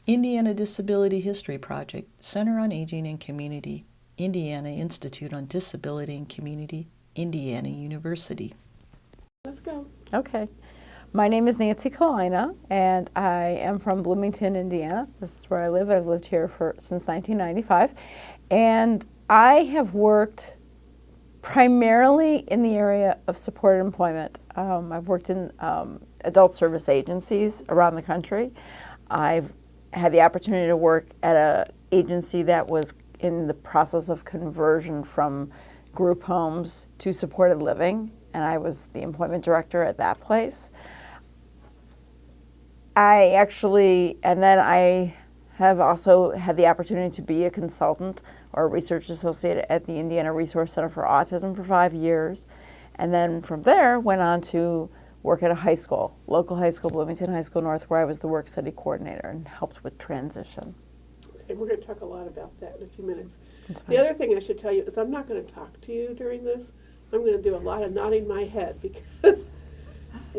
Indiana Disability History Project, Center on Aging and Community, Indiana Institute on Disability and Community, Indiana University. Let's go. Okay. My name is Nancy Kalina, and I am from Bloomington, Indiana. This is where I live. I've lived here since 1995. And I have worked primarily in the area of supported employment. I've worked in adult service agencies around the country. I've had the opportunity to work at an agency that was in the process of conversion from group homes to supported living, and I was the employment director at that place. And then I have also had the opportunity to be a consultant or a research associate at the Indiana Resource Center for Autism for 5 years. And then from there, went on to work at a high school, local high school, Bloomington High School North, where I was the work study coordinator and helped with transition. Okay, we're going to talk a lot about that in a few minutes. The other thing I should tell you is I'm not going to talk to you during this. I'm going to do a lot of nodding my head because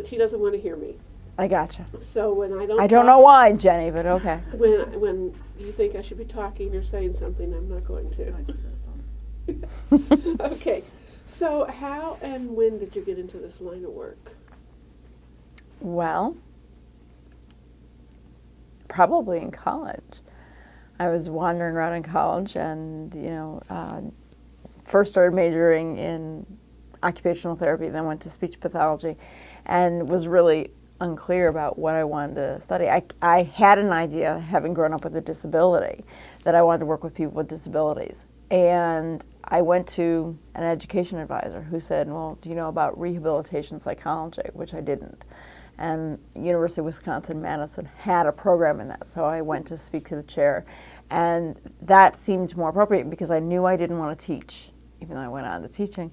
she doesn't want to hear me. I gotcha. So when I don't know why, Jenny, but okay. When you think I should be talking or saying something, I'm not going to. Okay. So how and when did you get into this line of work? Well, probably in college. I was wandering around in college and, first started majoring in occupational therapy, then went to speech pathology, and was really unclear about what I wanted to study. I had an idea, having grown up with a disability, that I wanted to work with people with disabilities. And I went to an education advisor who said, well, do you know about rehabilitation psychology, which I didn't. And University of Wisconsin-Madison had a program in that, so I went to speak to the chair. And that seemed more appropriate because I knew I didn't want to teach, even though I went on to teaching.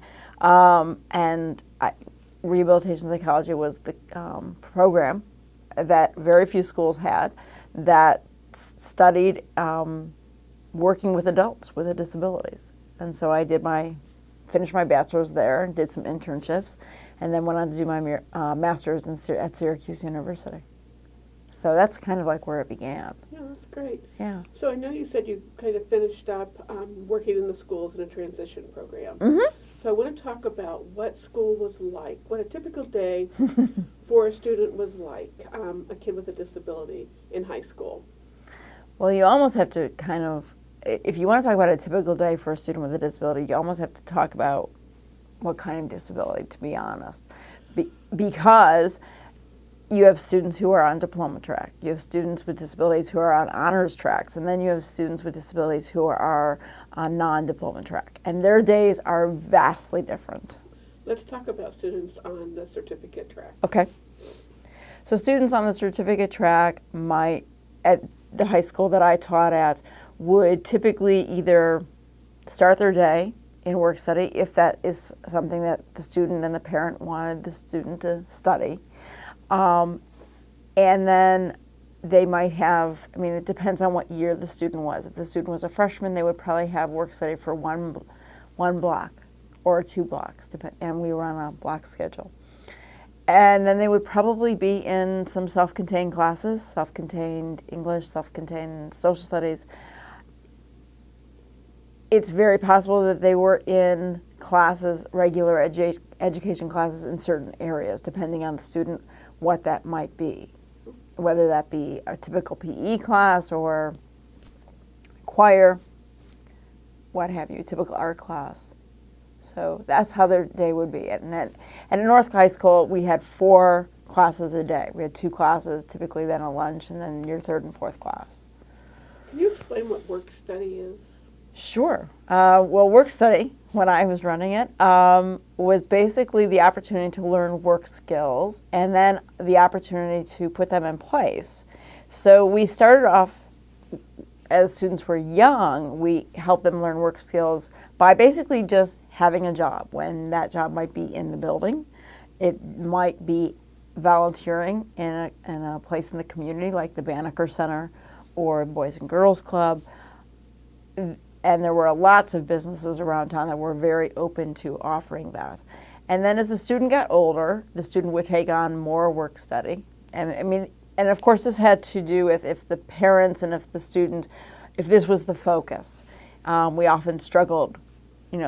Rehabilitation psychology was the program that very few schools had that studied working with adults with disabilities. And so I finished my bachelor's there and did some internships, and then went on to do my master's at Syracuse University. So that's kind of like where it began. Yeah, that's great. Yeah. So I know you said you kind of finished up working in the schools in a transition program. Mm-hmm. So I want to talk about what school was like, what a typical day for a student was like, a kid with a disability in high school. Well, you almost have to if you want to talk about a typical day for a student with a disability, you almost have to talk about what kind of disability, to be honest. Because you have students who are on diploma track, you have students with disabilities who are on honors tracks, and then you have students with disabilities who are on non-diploma track. And their days are vastly different. Let's talk about students on the certificate track. Okay. So students on the certificate track at the high school that I taught at, would typically either start their day in work study, if that is something that the student and the parent wanted the student to study. And then they might have, it depends on what year the student was. If the student was a freshman, they would probably have work study for one block or 2 blocks, and we were on a block schedule. And then they would probably be in some self-contained classes, self-contained English, self-contained social studies. It's very possible that they were in classes, regular education classes in certain areas, depending on the student, what that might be. Whether that be a typical PE class or choir, what have you, typical art class. So that's how their day would be. And at North High School, we had 4 classes a day. We had 2 classes, typically then a lunch, and then your 3rd and 4th class. Can you explain what work study is? Sure. Well, work study, when I was running it, was basically the opportunity to learn work skills and then the opportunity to put them in place. So we started off, as students were young, we helped them learn work skills by basically just having a job, when that job might be in the building. It might be volunteering in a place in the community like the Banneker Center or Boys and Girls Club. And there were lots of businesses around town that were very open to offering that. And then as the student got older, the student would take on more work study. And and of course this had to do with if the parents and if the student, if this was the focus. We often struggled,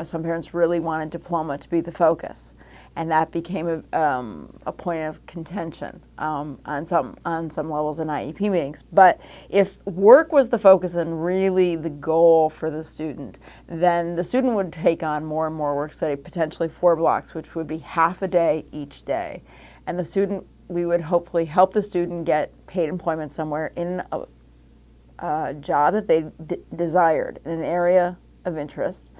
some parents really wanted diploma to be the focus. And that became a point of contention on some levels in IEP meetings. But if work was the focus and really the goal for the student, then the student would take on more and more work study, potentially 4 blocks, which would be half a day each day. And the student, we would hopefully help the student get paid employment somewhere in a job that they desired, in an area of interest.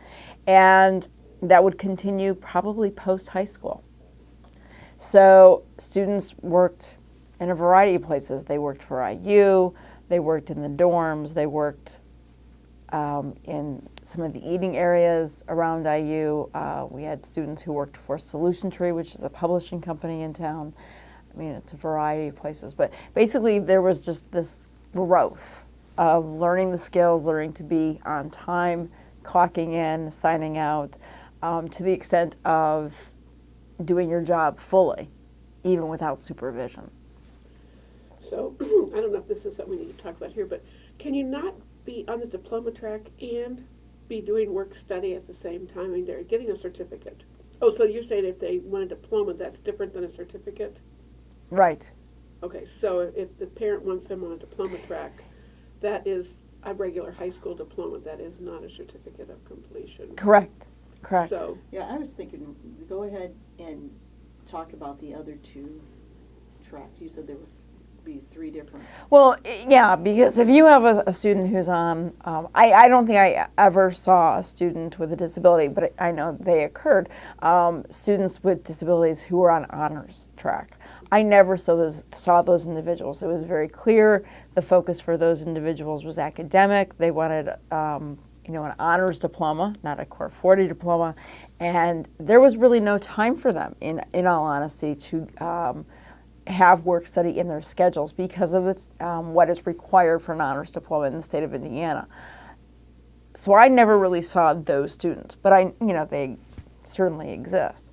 And that would continue probably post-high school. So students worked in a variety of places. They worked for IU, they worked in the dorms, they worked in some of the eating areas around IU. We had students who worked for Solution Tree, which is a publishing company in town. I mean, it's a variety of places. But basically, there was just this growth of learning the skills, learning to be on time, clocking in, signing out, to the extent of doing your job fully, even without supervision. So, I don't know if this is something we need to talk about here, but can you not be on the diploma track and be doing work study at the same time? I mean, they're getting a certificate. Oh, so you're saying if they want a diploma, that's different than a certificate? Right. Okay, so if the parent wants them on a diploma track, that is a regular high school diploma. That is not a certificate of completion. Correct. Correct. So, Yeah, I was thinking, go ahead and talk about the other 2 tracks. You said there would be 3 different. Well, yeah, because if you have a student who's on, I don't think I ever saw a student with a disability, but I know they occurred, students with disabilities who were on honors track. I never saw those individuals. It was very clear the focus for those individuals was academic. They wanted an honors diploma, not a Core 40 diploma, and there was really no time for them, in all honesty, to have work study in their schedules because of what is required for an honors diploma in the state of Indiana. So I never really saw those students, but they certainly exist.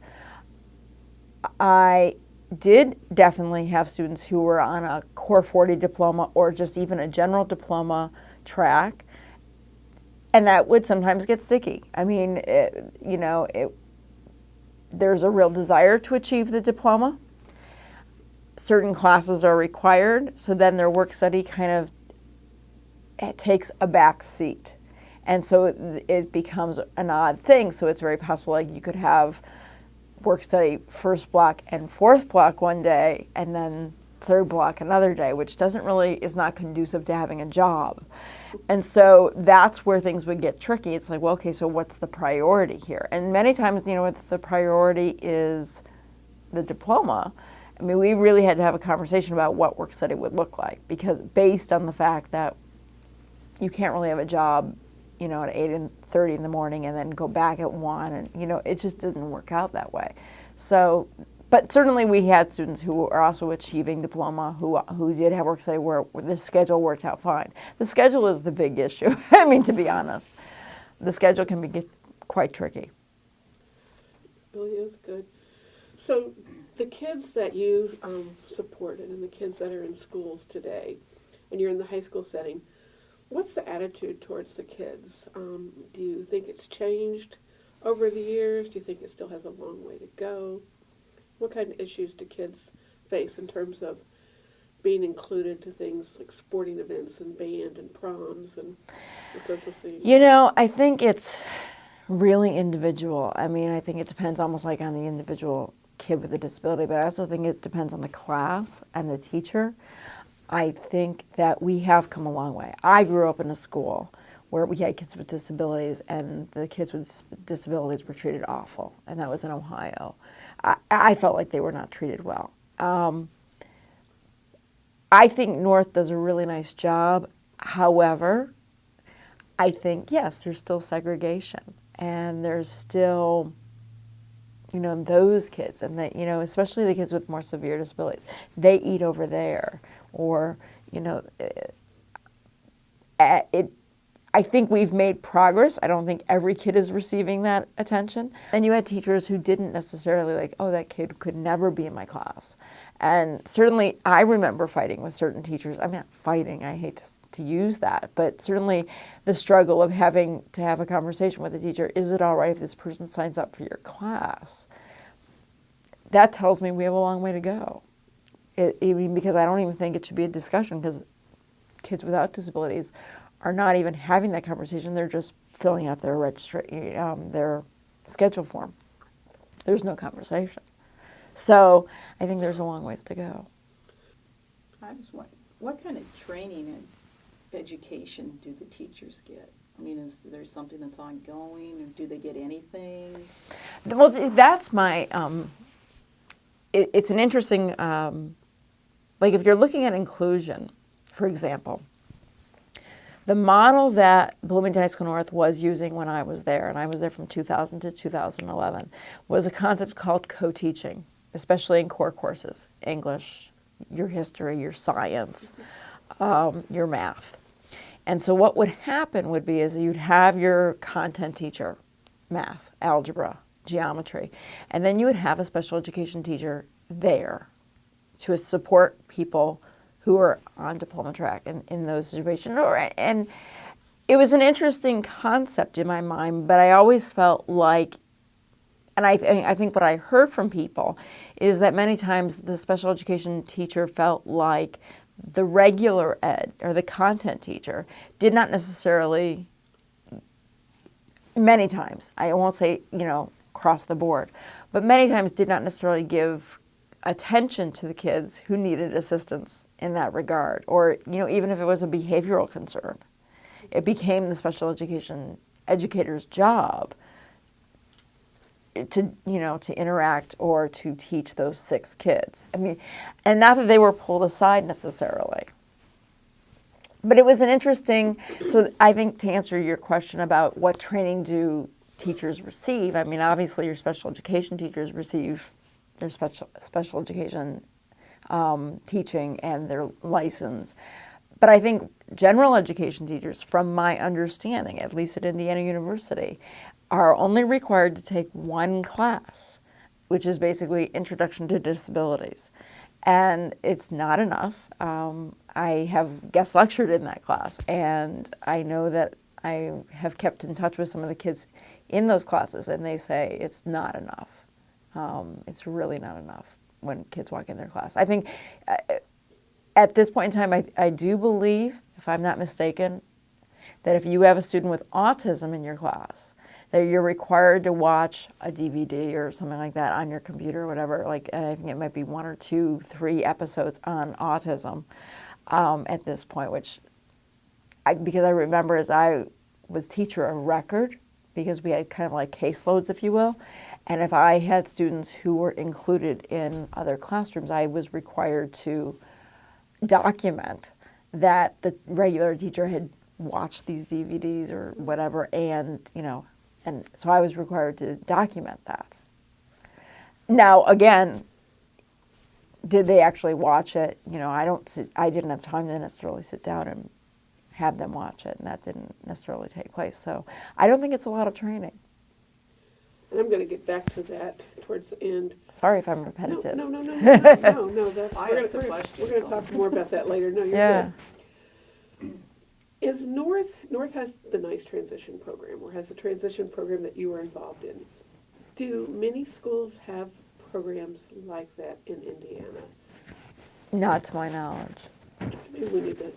I did definitely have students who were on a Core 40 diploma or just even a general diploma track. And that would sometimes get sticky. I mean, there's a real desire to achieve the diploma. Certain classes are required, so then their work study it takes a back seat. And so it becomes an odd thing. So it's very possible like you could have work study first block and fourth block one day, and then third block another day, which is not conducive to having a job. And so that's where things would get tricky. It's like, well, okay, so what's the priority here? And many times, if the priority is the diploma, I mean, we really had to have a conversation about what work study would look like, because based on the fact that you can't really have a job, at 8:30 in the morning and then go back at 1, and, it just didn't work out that way. So, but certainly we had students who are also achieving diploma who did have work study where the schedule worked out fine. The schedule is the big issue. I mean, to be honest, the schedule can be quite tricky. it really is good. So, the kids that you've supported and the kids that are in schools today, and you're in the high school setting, what's the attitude towards the kids? Do you think it's changed over the years? Do you think it still has a long way to go? What kind of issues do kids face in terms of being included to things like sporting events and band and proms and the social scene? I think it's really individual. I mean, I think it depends almost like on the individual kid with a disability, but I also think it depends on the class and the teacher. I think that we have come a long way. I grew up in a school where we had kids with disabilities, and the kids with disabilities were treated awful, and that was in Ohio. I felt like they were not treated well. I think North does a really nice job. However, I think, yes, there's still segregation, and there's still, those kids, and that, especially the kids with more severe disabilities, they eat over there, or, I think we've made progress. I don't think every kid is receiving that attention. And you had teachers who didn't necessarily like, oh, that kid could never be in my class. And certainly I remember fighting with certain teachers. I'm not fighting, I hate to use that, but certainly the struggle of having to have a conversation with a teacher, is it all right if this person signs up for your class? That tells me we have a long way to go. Because I don't even think it should be a discussion, because kids without disabilities are not even having that conversation. They're just filling out their their schedule form. There's no conversation. So I think there's a long ways to go. I was wondering, what kind of training and education do the teachers get? I mean, is there something that's ongoing, or do they get anything? Well, that's my, it's an interesting, like if you're looking at inclusion, for example, the model that Bloomington High School North was using when I was there, and I was there from 2000 to 2011, was a concept called co-teaching, especially in core courses, English, your history, your science, your math. And so what would happen would be is you'd have your content teacher, math, algebra, geometry, and then you would have a special education teacher there to support people who are on diploma track in those situations. And it was an interesting concept in my mind, but I always felt like, and I think what I heard from people is that many times the special education teacher felt like the regular ed or the content teacher did not necessarily, many times, I won't say, across the board, but many times did not necessarily give attention to the kids who needed assistance in that regard, or even if it was a behavioral concern, it became the special education educator's job to interact or to teach those 6 kids. I mean, and not that they were pulled aside necessarily, but it was an interesting. So I think to answer your question about what training do teachers receive, I mean, obviously your special education teachers receive their special education teaching and their license. But I think general education teachers, from my understanding, at least at Indiana University, are only required to take 1 class, which is basically Introduction to Disabilities. And it's not enough. I have guest lectured in that class, and I know that I have kept in touch with some of the kids in those classes, and they say it's not enough. It's really not enough when kids walk in their class. I think at this point in time, I do believe, if I'm not mistaken, that if you have a student with autism in your class, that you're required to watch a DVD or something like that on your computer or whatever. Like, I think it might be 1 or 2, 3 episodes on autism at this point, which, because I remember as I was teacher of record, because we had kind of like caseloads, if you will, and if I had students who were included in other classrooms, I was required to document that the regular teacher had watched these DVDs or whatever, and and so I was required to document that. Now, again, did they actually watch it? I didn't have time to necessarily sit down and have them watch it, and that didn't necessarily take place. So I don't think it's a lot of training. And I'm going to get back to that towards the end. Sorry if I'm repetitive. No. We're question, going to so. talk more about that later. No, you're Yeah. good. Is North has the NICE transition program, or has a transition program that you were involved in? Do many schools have programs like that in Indiana? Not to my knowledge. Maybe you need to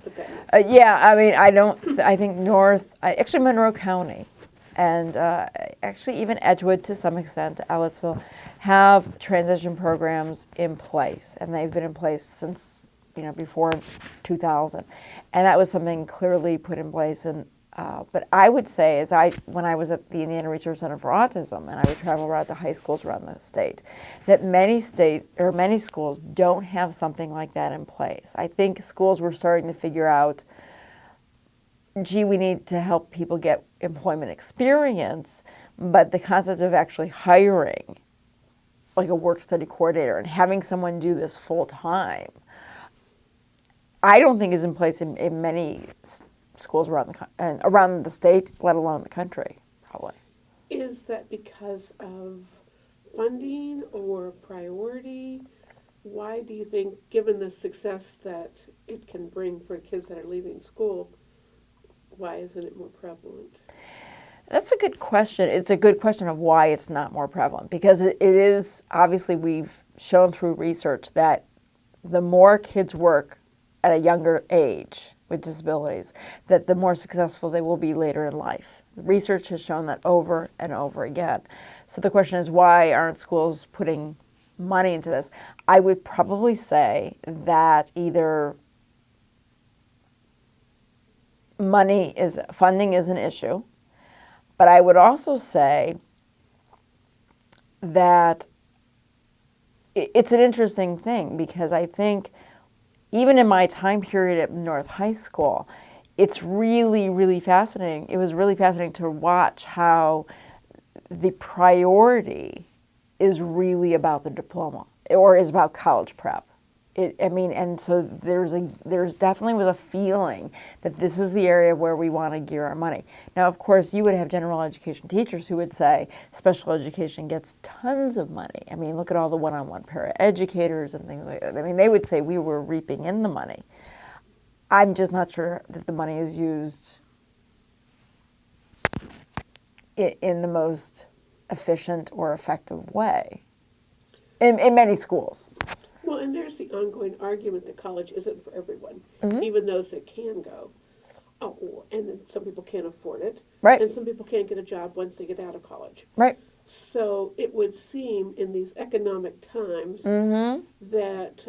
put that in. Yeah, I mean, I think actually Monroe County, and actually even Edgewood to some extent, Ellettsville, have transition programs in place, and they've been in place since before 2000, and that was something clearly put in place. And but I would say, when I was at the Indiana Research Center for Autism, and I would travel around to high schools around the state, that many schools don't have something like that in place. I think schools were starting to figure out, gee, we need to help people get employment experience, but the concept of actually hiring like a work-study coordinator and having someone do this full-time, I don't think is in place in many schools around the state, let alone the country, probably. Is that because of funding or priority? Why do you think, given the success that it can bring for kids that are leaving school, why isn't it more prevalent? That's a good question. It's a good question of why it's not more prevalent, because it is, obviously we've shown through research that the more kids work at a younger age with disabilities, that the more successful they will be later in life. Research has shown that over and over again. So the question is, why aren't schools putting money into this? I would probably say that either funding is an issue, but I would also say that it's an interesting thing, because I think even in my time period at North High School, it's really, really fascinating. It was really fascinating to watch how the priority is really about the diploma, or is about college prep. And so there's definitely was a feeling that this is the area where we want to gear our money. Now, of course, you would have general education teachers who would say special education gets tons of money. I mean, look at all the one-on-one paraeducators and things like that. I mean, they would say we were reaping in the money. I'm just not sure that the money is used in the most efficient or effective way in many schools. Well, and there's the ongoing argument that college isn't for everyone, Mm-hmm. even those that can go. Oh, and then some people can't afford it. Right. And some people can't get a job once they get out of college. Right. So it would seem in these economic times Mm-hmm. that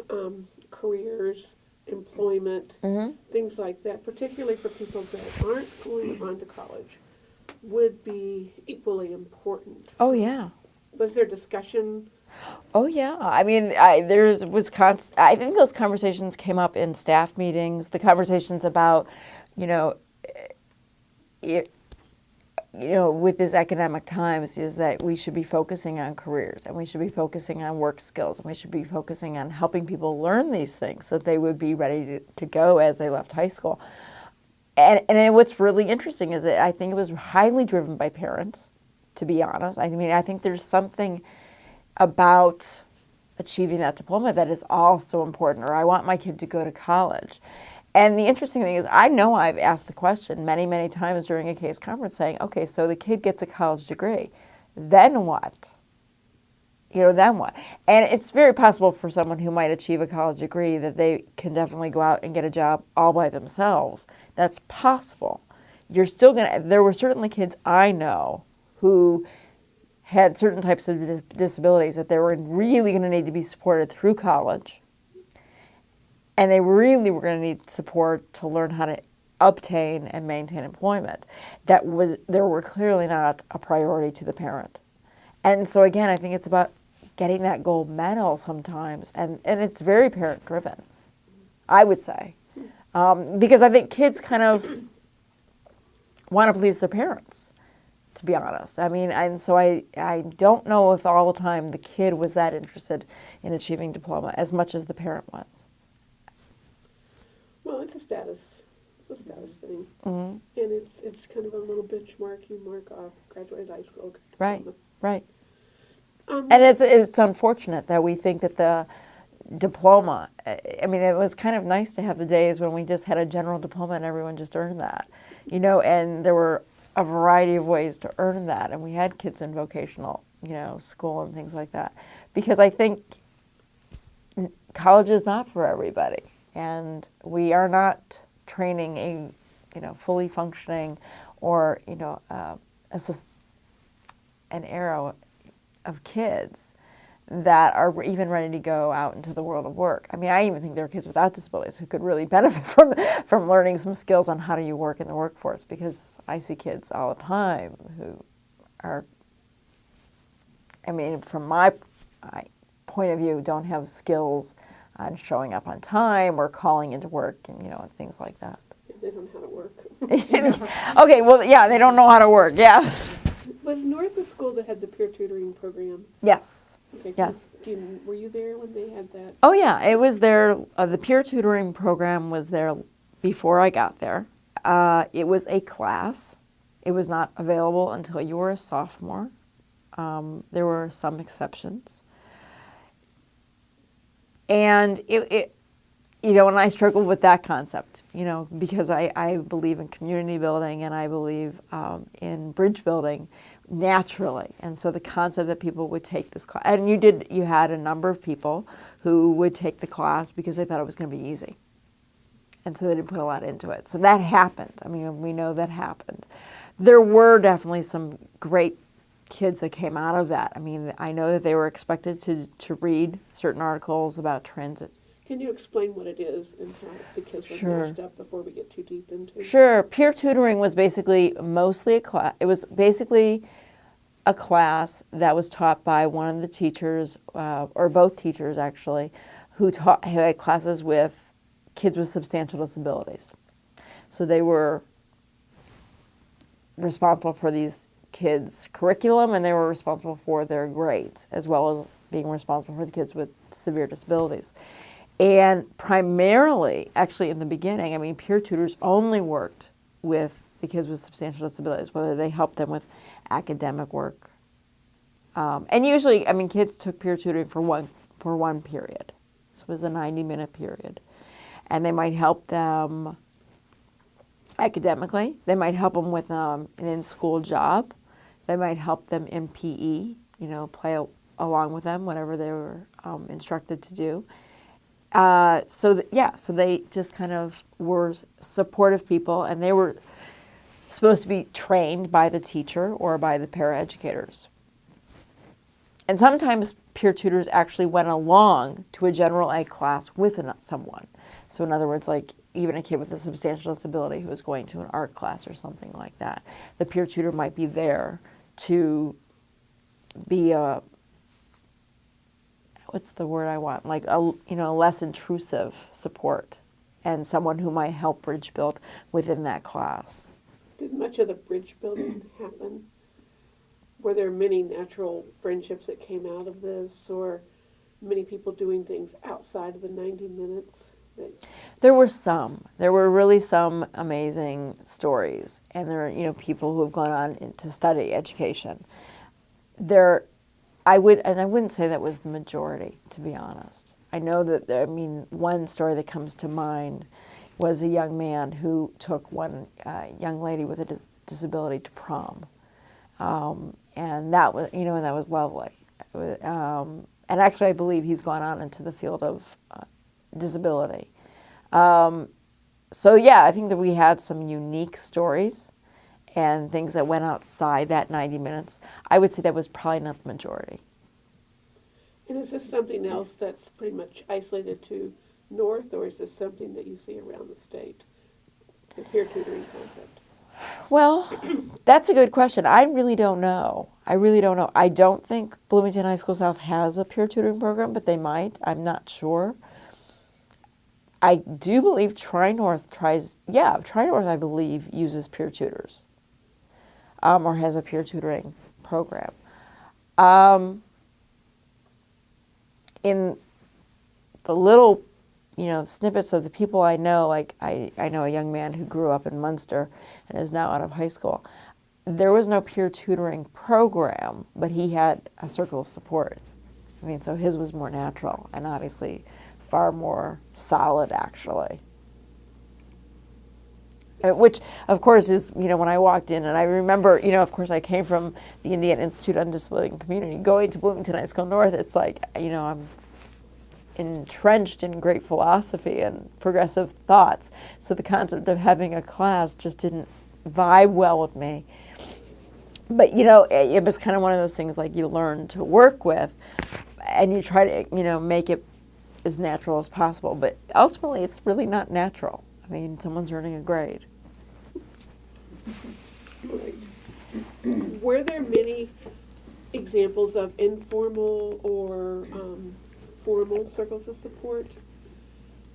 careers, employment, Mm-hmm. things like that, particularly for people that aren't going on to college, would be equally important. Oh, yeah. Was there discussion? Oh yeah, I mean, I think those conversations came up in staff meetings. The conversations about, with this economic times, is that we should be focusing on careers, and we should be focusing on work skills, and we should be focusing on helping people learn these things so that they would be ready to go as they left high school. And what's really interesting is that I think it was highly driven by parents, to be honest. I mean, I think there's something about achieving that diploma that is also important, or I want my kid to go to college. And the interesting thing is, I know I've asked the question many, many times during a case conference saying, okay, so the kid gets a college degree, then what? Then what? And it's very possible for someone who might achieve a college degree that they can definitely go out and get a job all by themselves. That's possible. There were certainly kids I know who had certain types of disabilities that they were really going to need to be supported through college. And they really were going to need support to learn how to obtain and maintain employment. There were clearly not a priority to the parent. And so again, I think it's about getting that gold medal sometimes. And it's very parent driven, I would say. Because I think kids kind of want to please their parents, to be honest. I mean, and so I don't know if all the time the kid was that interested in achieving diploma as much as the parent was. Well, it's a status thing. Mm-hmm. And it's kind of a little benchmark you mark off, graduated high school. Right, right. Um, And it's unfortunate that we think that the diploma, I mean, it was kind of nice to have the days when we just had a general diploma and everyone just earned that, and there were a variety of ways to earn that. And we had kids in vocational, school and things like that. Because I think college is not for everybody. And we are not training a, fully functioning or, an era of kids that are even ready to go out into the world of work. I mean, I even think there are kids without disabilities who could really benefit from learning some skills on how do you work in the workforce, because I see kids all the time who are, I mean, from my point of view, don't have skills on showing up on time or calling into work and, and things like that. They don't know how to work. Okay, well, yeah, they don't know how to work, yes. Was North a school that had the peer tutoring program? Yes. Okay, Yes. Were you there when they had that? Oh, yeah, it was there. The peer tutoring program was there before I got there. It was a class. It was not available until you were a sophomore. There were some exceptions. And and I struggled with that concept, because I believe in community building and I believe in bridge building naturally. And so the concept that people would take this class, and you had a number of people who would take the class because they thought it was going to be easy. And so they didn't put a lot into it. So that happened. I mean, we know that happened. There were definitely some great kids that came out of that. I mean, I know that they were expected to read certain articles about transit. Can you explain what it is and how the kids were Sure. matched up before we get too deep into it? Sure. Peer tutoring was basically mostly a class. It was basically a class that was taught by one of the teachers, or both teachers actually, who had classes with kids with substantial disabilities. So they were responsible for these kids' curriculum and they were responsible for their grades, as well as being responsible for the kids with severe disabilities. And primarily, actually in the beginning, I mean, peer tutors only worked with the kids with substantial disabilities, whether they helped them with academic work. And usually, I mean, kids took peer tutoring for one period. So it was a 90-minute period. And they might help them academically. They might help them with an in-school job. They might help them in PE, play along with them, whatever they were instructed to do. So they just kind of were supportive people, and they were supposed to be trained by the teacher or by the paraeducators. And sometimes peer tutors actually went along to a general ed class with someone. So in other words, like even a kid with a substantial disability who was going to an art class or something like that, the peer tutor might be there to be a, what's the word I want? Like a less intrusive support, and someone who might help bridge build within that class. Did much of the bridge building happen? Were there many natural friendships that came out of this, or many people doing things outside of the 90 minutes? There were some. There were really some amazing stories, and there are people who have gone on to study education. I wouldn't say that was the majority, to be honest. I know that one story that comes to mind was a young man who took one young lady with a disability to prom, and that was lovely. And actually, I believe he's gone on into the field of disability. So yeah, I think that we had some unique stories and things that went outside that 90 minutes. I would say that was probably not the majority. And is this something else that's pretty much isolated to North, or is this something that you see around the state, the peer tutoring concept? Well, that's a good question. I really don't know. I don't think Bloomington High School South has a peer tutoring program, but they might. I'm not sure. I do believe Tri-North I believe uses peer tutors, or has a peer tutoring program. In the little, snippets of the people I know, like I know a young man who grew up in Munster and is now out of high school. There was no peer tutoring program, but he had a circle of support. So his was more natural and obviously far more solid, actually. Which, of course, is, when I walked in, and I remember, of course, I came from the Indiana Institute on Disability and Community. Going to Bloomington High School North, it's like, I'm entrenched in great philosophy and progressive thoughts. So the concept of having a class just didn't vibe well with me. But, it was kind of one of those things like you learn to work with, and you try to, make it as natural as possible. But ultimately, it's really not natural. Someone's earning a grade. Right. Were there many examples of informal or formal circles of support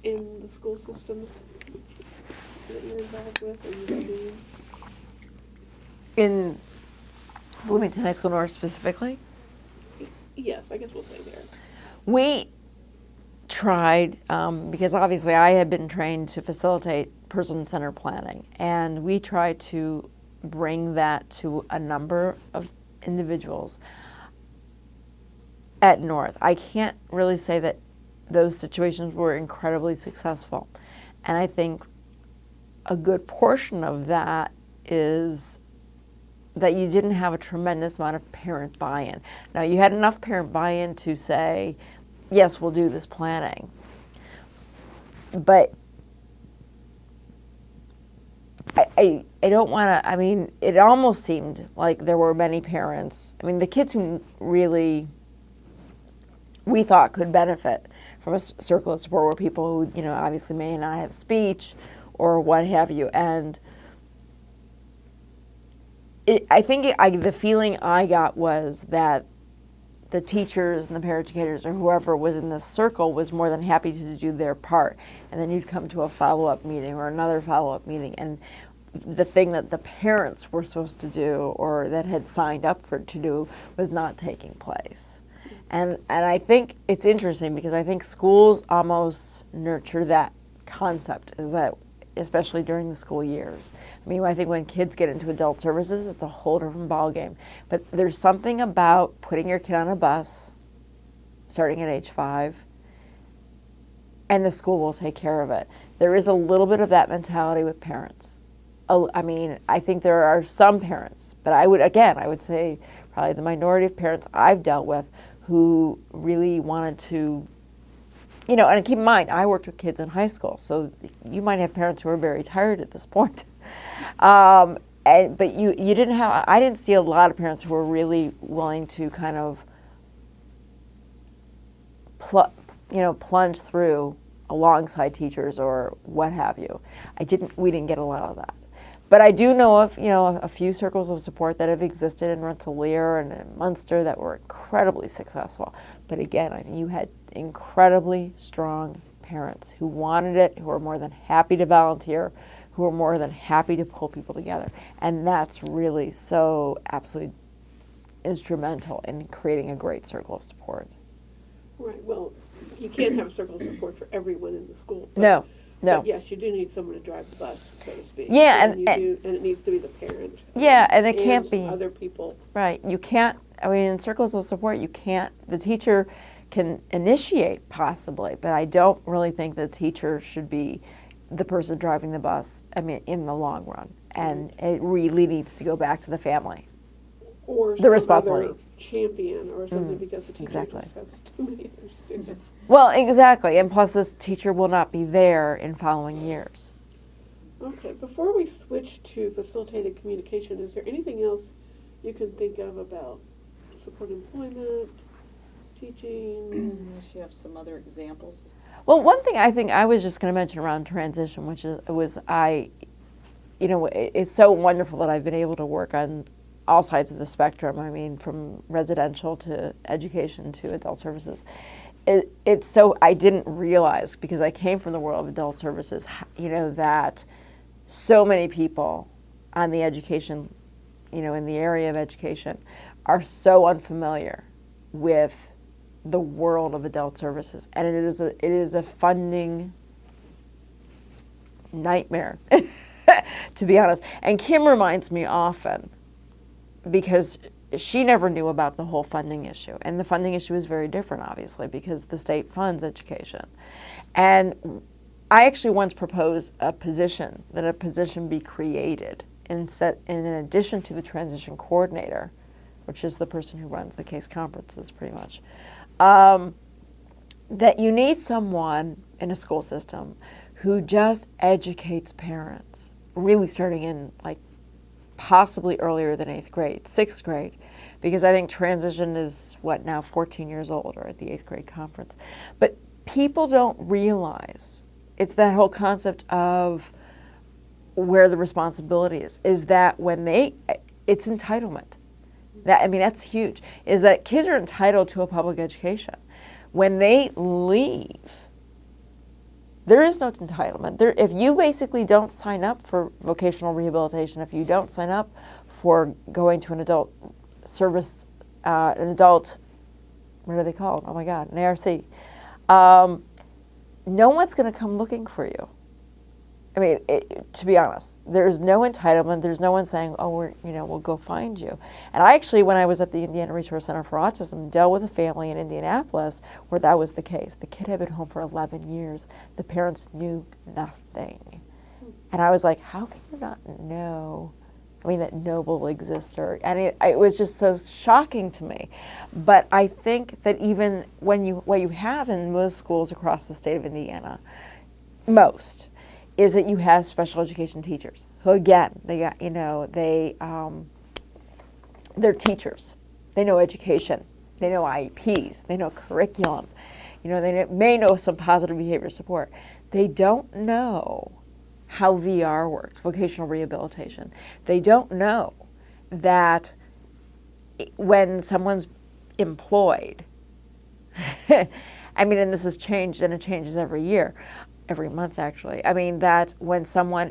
in the school systems that you're involved with or you've seen? In Bloomington High School North specifically? Yes, I guess we'll say there. We tried, because obviously I had been trained to facilitate person-centered planning, and we try to bring that to a number of individuals at North. I can't really say that those situations were incredibly successful, and I think a good portion of that is that you didn't have a tremendous amount of parent buy-in. Now, you had enough parent buy-in to say, yes, we'll do this planning, but I don't want to, I mean, it almost seemed like there were many parents, I mean, the kids who really we thought could benefit from a circle of support were people who, obviously may not have speech or what have you. And I think the feeling I got was that the teachers and the paraeducators or whoever was in this circle was more than happy to do their part. And then you'd come to a follow-up meeting or another follow-up meeting, and the thing that the parents were supposed to do or that had signed up to do was not taking place. And I think it's interesting because I think schools almost nurture that concept, is that especially during the school years. I mean, I think when kids get into adult services, it's a whole different ballgame. But there's something about putting your kid on a bus, starting at age 5, and the school will take care of it. There is a little bit of that mentality with parents. I mean, I think there are some parents, but I would say probably the minority of parents I've dealt with who really wanted to, and keep in mind, I worked with kids in high school, so you might have parents who are very tired at this point. But you didn't have, I didn't see a lot of parents who were really willing to kind of, plunge through alongside teachers or what have you. We didn't get a lot of that. But I do know of, a few circles of support that have existed in Rensselaer and in Munster that were incredibly successful. But again, I think you had incredibly strong parents who wanted it, who were more than happy to volunteer, who were more than happy to pull people together. And that's really so absolutely instrumental in creating a great circle of support. Right, well, you can't have a circle of support for everyone in the school. No. But yes, you do need someone to drive the bus, so to speak. Yeah, and it needs to be the parent. Yeah, and it can't be other people. Right. You can't. I mean, in circles of support, you can't. The teacher can initiate possibly, but I don't really think the teacher should be the person driving the bus. I mean, in the long run, and it really needs to go back to the family. Or the some responsibility. Other champion or something, because the teacher exactly. just has too many other students. Well, exactly, and plus this teacher will not be there in following years. Okay, before we switch to facilitated communication, is there anything else you can think of about support employment, teaching? Unless you have some other examples. Well, one thing I think I was just going to mention around transition, which it's so wonderful that I've been able to work on all sides of the spectrum. I mean, from residential to education to adult services. It's so, I didn't realize, because I came from the world of adult services, that so many people on the education, in the area of education, are so unfamiliar with the world of adult services. And it is a funding nightmare, to be honest. And Kim reminds me often, because she never knew about the whole funding issue. And the funding issue is very different, obviously, because the state funds education. And I actually once proposed that a position be created in addition to the transition coordinator, which is the person who runs the case conferences pretty much, that you need someone in a school system who just educates parents, really starting in possibly earlier than 8th grade, 6th grade, because I think transition is, now 14 years old, or at the 8th grade conference. But people don't realize, it's that whole concept of where the responsibility is that it's entitlement. That's huge, is that kids are entitled to a public education. When they leave, there is no entitlement. If you basically don't sign up for vocational rehabilitation, if you don't sign up for going to an adult service, what are they called? Oh my God, an ARC. No one's going to come looking for you. I mean, to be honest, there's no entitlement. There's no one saying, "Oh, we'll go find you." And I actually, when I was at the Indiana Resource Center for Autism, dealt with a family in Indianapolis where that was the case. The kid had been home for 11 years. The parents knew nothing, and I was like, "How can you not know?" I mean, that Noble exists, and it was just so shocking to me. But I think that even what you have in most schools across the state of Indiana, most, is that you have special education teachers who, again, they're teachers. They know education. They know IEPs. They know curriculum. They may know some positive behavior support. They don't know how VR works, vocational rehabilitation. They don't know that when someone's employed, I mean, and this has changed, and it changes every year, every month actually. I mean, that when someone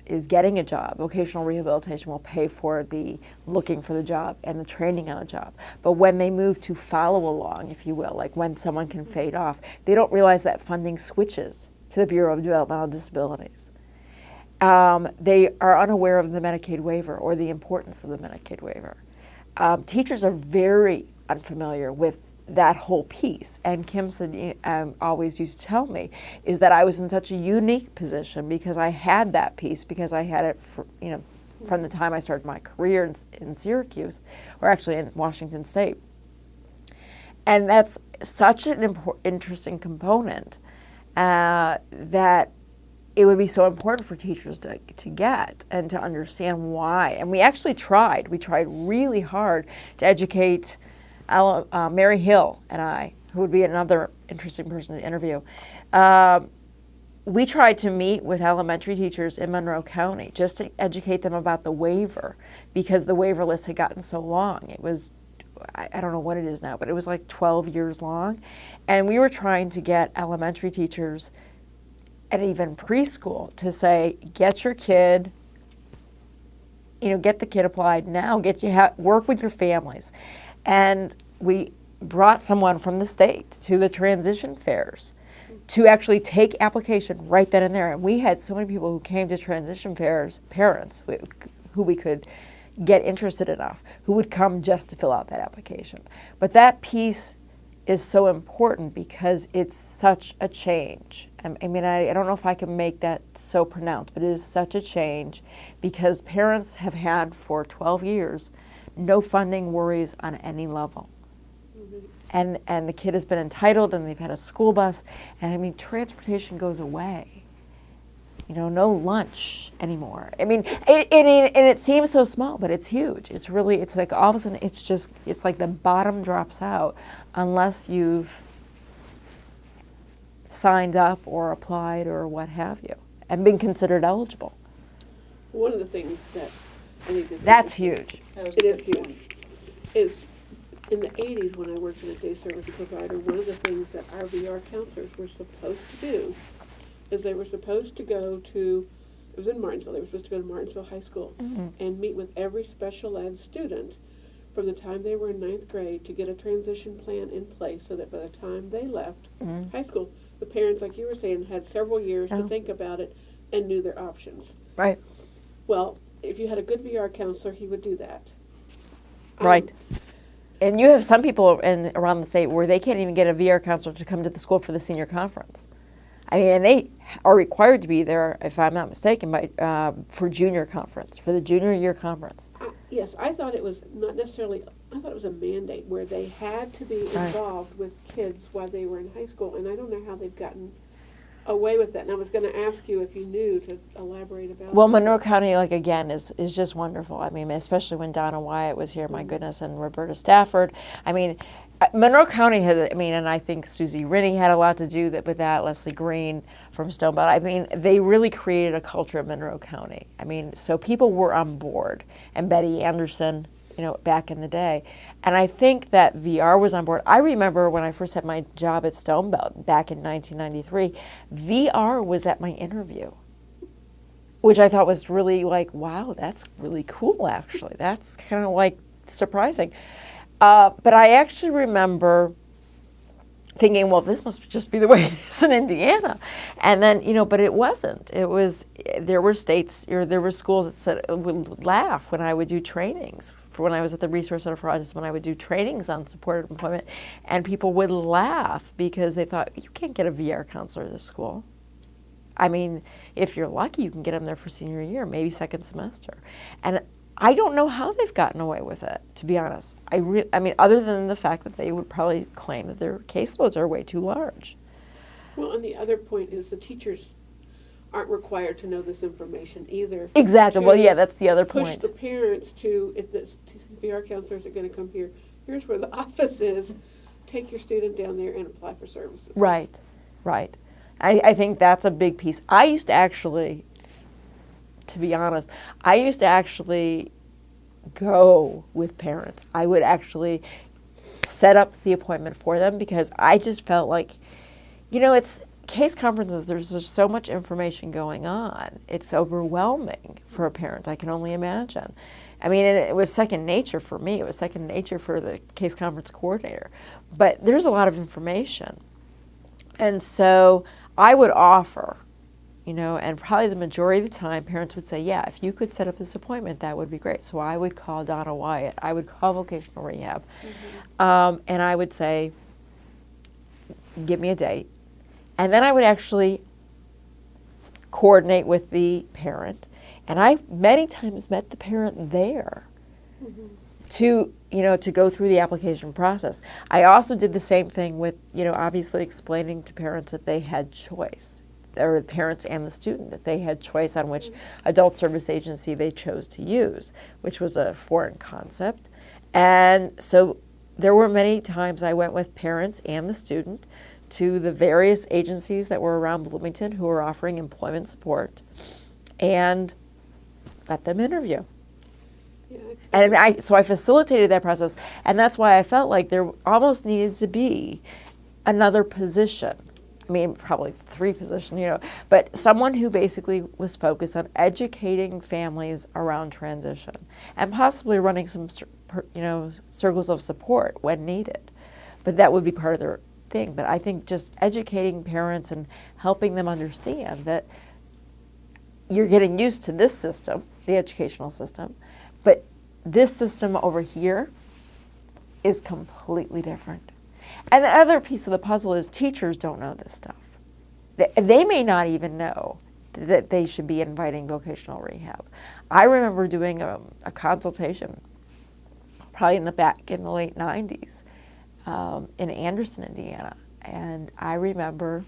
is getting a job, vocational rehabilitation will pay for the looking for the job and the training on the job. But when they move to follow along, if you will, like when someone can fade off, they don't realize that funding switches to the Bureau of Developmental Disabilities. They are unaware of the Medicaid waiver or the importance of the Medicaid waiver. Teachers are very unfamiliar with that whole piece. And Kim said, always used to tell me, is that I was in such a unique position because I had that piece, because I had it from the time I started my career in Syracuse, or actually in Washington State. And that's such an interesting component that it would be so important for teachers to get and to understand why. And we actually tried. We tried really hard to educate Mary Hill and I, who would be another interesting person to interview. We tried to meet with elementary teachers in Monroe County just to educate them about the waiver, because the waiver list had gotten so long. It was, I don't know what it is now, but it was like 12 years long. And we were trying to get elementary teachers and even preschool to say, get your kid, get the kid applied now, work with your families. And we brought someone from the state to the transition fairs to actually take application right then and there. And we had so many people who came to transition fairs, parents who we could get interested enough, who would come just to fill out that application. But that piece is so important because it's such a change. I mean, I don't know if I can make that so pronounced, but it is such a change because parents have had for 12 years no funding worries on any level. Mm-hmm. And the kid has been entitled, and they've had a school bus, and I mean, transportation goes away. No lunch anymore. I mean, and it seems so small, but it's huge. It's like all of a sudden, it's like the bottom drops out unless you've signed up or applied or what have you and been considered eligible. One of the things that I think is that's huge. It is huge. Is in the 80s when I worked in a day service provider, one of the things that our VR counselors were supposed to do is they were supposed to go to, it was in Martinsville, they were supposed to go to Martinsville High School and meet with every special ed student from the time they were in 9th grade to get a transition plan in place so that by the time they left high school, the parents, like you were saying, had several years to think about it and knew their options. Right. Well, if you had a good VR counselor, he would do that. Right. And you have some people around the state where they can't even get a VR counselor to come to the school for the senior conference. I mean, and they are required to be there, if I'm not mistaken, for junior conference, for the junior year conference. Yes, I thought it was not necessarily, I thought it was a mandate where they had to be involved with kids while they were in high school, and I don't know how they've gotten away with that. And I was going to ask you if you knew to elaborate about Well, that. Monroe County, again, is just wonderful. I mean, especially when Donna Wyatt was here, my goodness, and Roberta Stafford. I mean, Monroe County has, and I think Susie Rennie had a lot to do with that, Leslie Green from Stonebelt. I mean, they really created a culture in Monroe County. I mean, so people were on board, and Betty Anderson, back in the day. And I think that VR was on board. I remember when I first had my job at Stonebelt back in 1993, VR was at my interview, which I thought was really wow, that's really cool, actually. That's kind of surprising. But I actually remember thinking, well, this must just be the way it is in Indiana. And then, but it wasn't. There were states, or there were schools that said, would laugh when I would do trainings. For when I was at the Resource Center for Autism, when I would do trainings on supported employment, and people would laugh because they thought, you can't get a VR counselor at this school. I mean, if you're lucky, you can get them there for senior year, maybe second semester. And I don't know how they've gotten away with it, to be honest. I mean, other than the fact that they would probably claim that their caseloads are way too large. Well, and the other point is the teachers aren't required to know this information either. Exactly. Well, yeah, that's the other Push point. the parents to, if the VR counselors are going to come here, here's where the office is. Take your student down there and apply for services. Right, right. I think that's a big piece. I used to actually, to be honest, go with parents. I would actually set up the appointment for them because I just felt like, it's case conferences, there's just so much information going on. It's overwhelming for a parent, I can only imagine. I mean, it was second nature for me. It was second nature for the case conference coordinator. But there's a lot of information. And so I would offer, and probably the majority of the time, parents would say, yeah, if you could set up this appointment, that would be great. So I would call Donna Wyatt. I would call vocational rehab. And I would say, give me a date. And then I would actually coordinate with the parent. And I many times met the parent there to go through the application process. I also did the same thing with, obviously explaining to parents that they had choice, or the parents and the student, that they had choice on which adult service agency they chose to use, which was a foreign concept. And so there were many times I went with parents and the student to the various agencies that were around Bloomington who were offering employment support and let them interview. Yeah, And so I facilitated that process, and that's why I felt like there almost needed to be another position. I mean, probably 3 positions, but someone who basically was focused on educating families around transition and possibly running some, circles of support when needed. But that would be part of their thing. But I think just educating parents and helping them understand that you're getting used to this system, the educational system, but this system over here is completely different. And the other piece of the puzzle is teachers don't know this stuff. They may not even know that they should be inviting vocational rehab. I remember doing a consultation, probably in the late 90s, in Anderson, Indiana. And I remember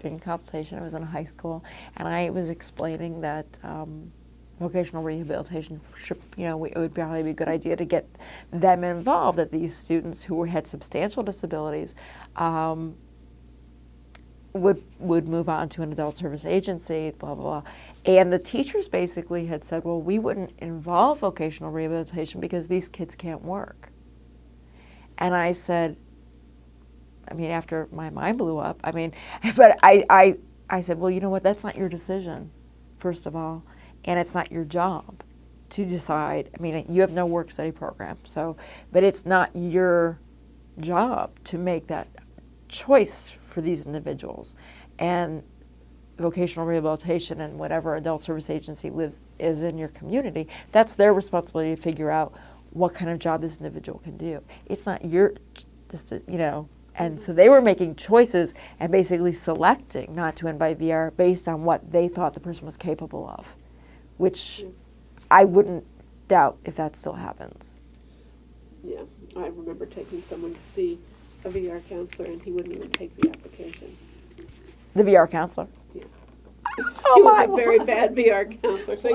doing a consultation. I was in high school, and I was explaining that vocational rehabilitation should, it would probably be a good idea to get them involved, that these students who had substantial disabilities would move on to an adult service agency, blah, blah, blah. And the teachers basically had said, well, we wouldn't involve vocational rehabilitation because these kids can't work. And I said, after my mind blew up, but I said, well, you know what, that's not your decision, first of all. And it's not your job to decide. You have no work-study program, but it's not your job to make that choice for these individuals. And vocational rehabilitation and whatever adult service agency is in your community, that's their responsibility to figure out what kind of job this individual can do. It's not your, and so they were making choices and basically selecting not to invite VR based on what they thought the person was capable of, which I wouldn't doubt if that still happens. Yeah, I remember taking someone to see a VR counselor, and he wouldn't even take the application. The VR counselor? Yeah. Oh, He was my a very bad VR counselor. So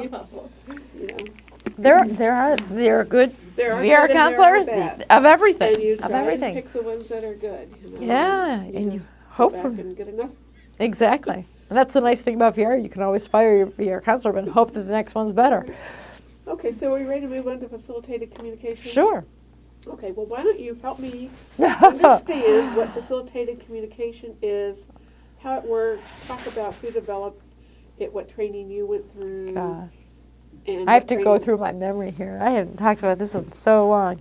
There are good there are VR good and there are counselors bad. of everything. And you of try everything. and pick the ones that are good. Yeah, and you just hope go for back and get enough. exactly. And that's the nice thing about VR. You can always fire your VR counselor and hope that the next one's better. Okay, so are we ready to move on to facilitated communication? Sure. Okay, well, why don't you help me understand what facilitated communication is, how it works, talk about who developed it, what training you went through. Gosh. And I have what to go training- through my memory here. I haven't talked about this in so long.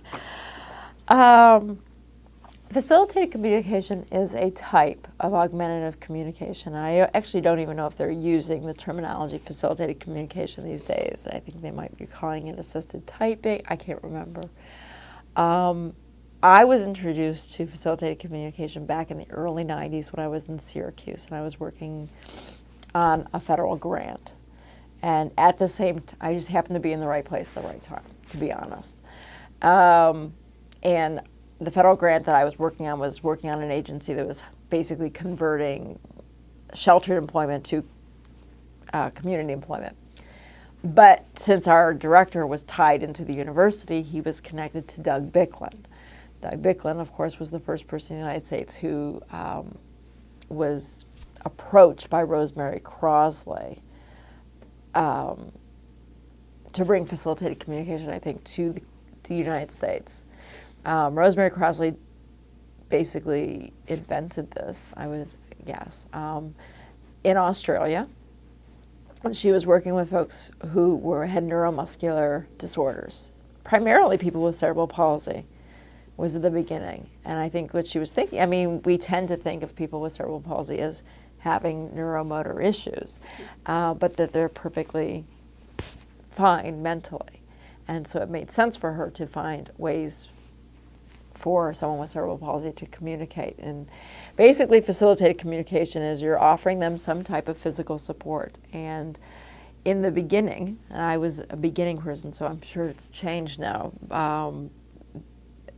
Facilitated communication is a type of augmentative communication. I actually don't even know if they're using the terminology facilitated communication these days. I think they might be calling it assisted typing. I can't remember. I was introduced to facilitated communication back in the early 90s when I was in Syracuse, and I was working on a federal grant. And at the same time, I just happened to be in the right place at the right time, to be honest. And the federal grant that I was working on an agency that was basically converting sheltered employment to community employment. But since our director was tied into the university, he was connected to Doug Bicklin. Doug Bicklin, of course, was the first person in the United States who was approached by Rosemary Crosley to bring facilitated communication, I think, to the United States. Rosemary Crosley basically invented this, I would guess, in Australia. She was working with folks who had neuromuscular disorders, primarily people with cerebral palsy was at the beginning. And I think what she was thinking, I mean, we tend to think of people with cerebral palsy as having neuromotor issues, but that they're perfectly fine mentally. And so it made sense for her to find ways for someone with cerebral palsy to communicate. And basically facilitated communication is you're offering them some type of physical support. And in the beginning, and I was a beginning person, so I'm sure it's changed now,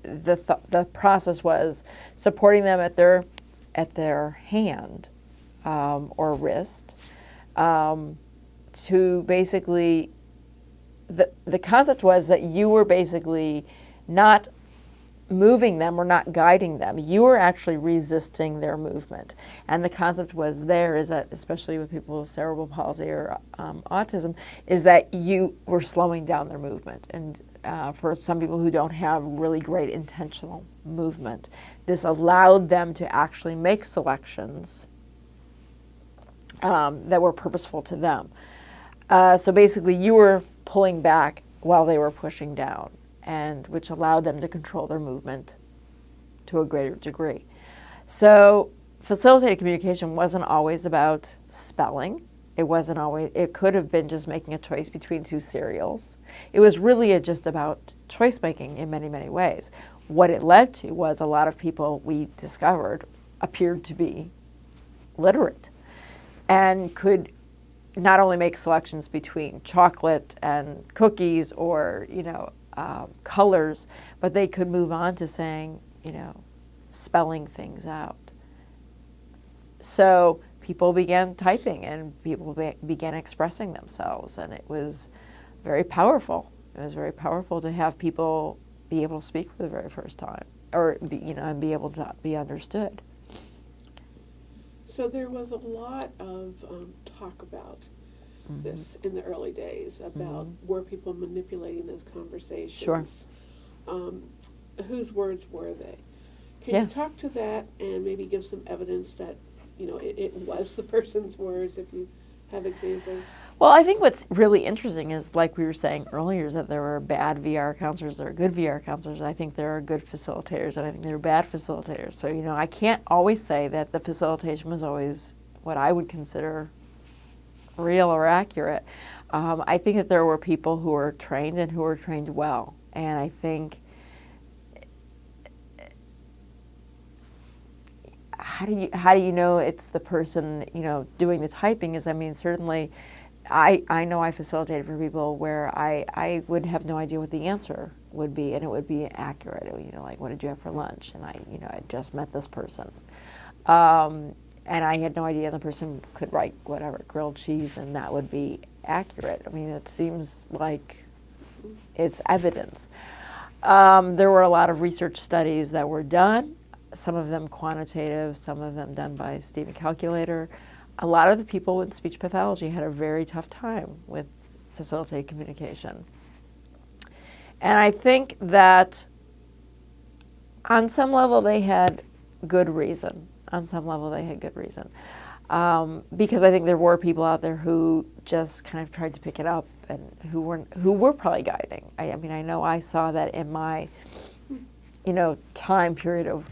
the process was supporting them at their hand or wrist to basically, the concept was that you were basically not moving them or not guiding them. You were actually resisting their movement. And the concept was there is that, especially with people with cerebral palsy or autism, is that you were slowing down their movement. And for some people who don't have really great intentional movement, this allowed them to actually make selections that were purposeful to them. So basically you were pulling back while they were pushing down, and which allowed them to control their movement to a greater degree. So facilitated communication wasn't always about spelling. It could have been just making a choice between two cereals. It was really just about choice making in many, many ways. What it led to was a lot of people we discovered appeared to be literate and could not only make selections between chocolate and cookies or, colors, but they could move on to saying, spelling things out. So people began typing and people began expressing themselves, and it was very powerful. It was very powerful to have people be able to speak for the very first time, or and be able to be understood. So there was a lot of talk about this in the early days about were people manipulating those conversations? Sure. Whose words were they? Can Yes. you talk to that and maybe give some evidence that it was the person's words, if you have examples? Well, I think what's really interesting is, like we were saying earlier, is that there were bad VR counselors, there are good VR counselors. I think there are good facilitators, and I think there are bad facilitators. So, I can't always say that the facilitation was always what I would consider real or accurate. I think that there were people who were trained and who were trained well. And I think, how do you know it's the person, doing the typing is, certainly I know I facilitated for people where I would have no idea what the answer would be, and it would be accurate. Like, what did you have for lunch? And I just met this person. And I had no idea the person could write whatever, grilled cheese, and that would be accurate. It seems like it's evidence. There were a lot of research studies that were done, some of them quantitative, some of them done by Stephen Calculator. A lot of the people with speech pathology had a very tough time with facilitated communication. And I think that on some level they had good reason. Because I think there were people out there who just kind of tried to pick it up and who were probably guiding. I know I saw that in my, time period of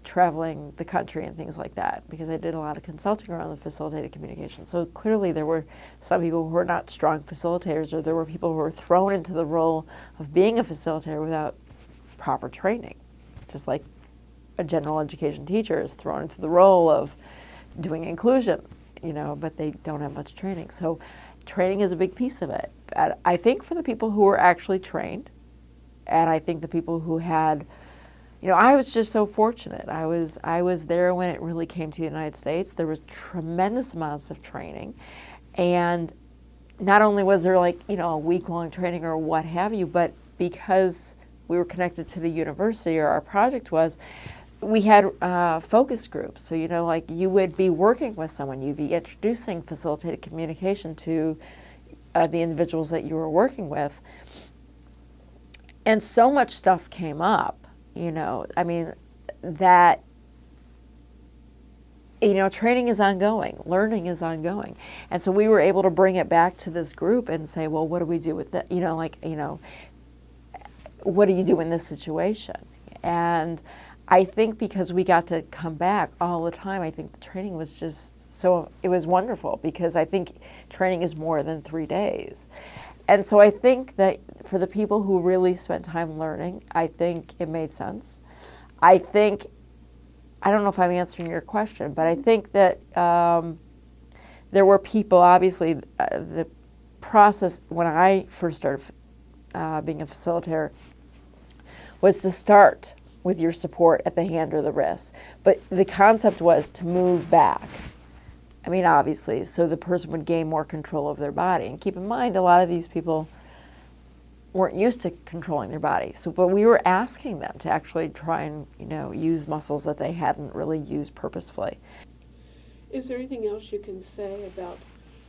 traveling the country and things like that, because I did a lot of consulting around the facilitated communication. So clearly there were some people who were not strong facilitators, or there were people who were thrown into the role of being a facilitator without proper training, just like a general education teacher is thrown into the role of doing inclusion, but they don't have much training. So training is a big piece of it. And I think for the people who were actually trained, and I think the people who had, I was just so fortunate. I was there when it really came to the United States. There was tremendous amounts of training, and not only was there a week-long training or what have you, but because we were connected to the university, or our project was, we had focus groups. So, you would be working with someone, you'd be introducing facilitated communication to the individuals that you were working with. And so much stuff came up, that, training is ongoing, learning is ongoing. And so we were able to bring it back to this group and say, well, what do we do with that? What do you do in this situation? And I think because we got to come back all the time, I think the training was it was wonderful, because I think training is more than 3 days. And so I think that for the people who really spent time learning, I think it made sense. I don't know if I'm answering your question, but I think that there were people, obviously, the process when I first started being a facilitator was to start with your support at the hand or the wrist. But the concept was to move back. Obviously, so the person would gain more control of their body. And keep in mind, a lot of these people weren't used to controlling their body. But we were asking them to actually try and, use muscles that they hadn't really used purposefully. Is there anything else you can say about,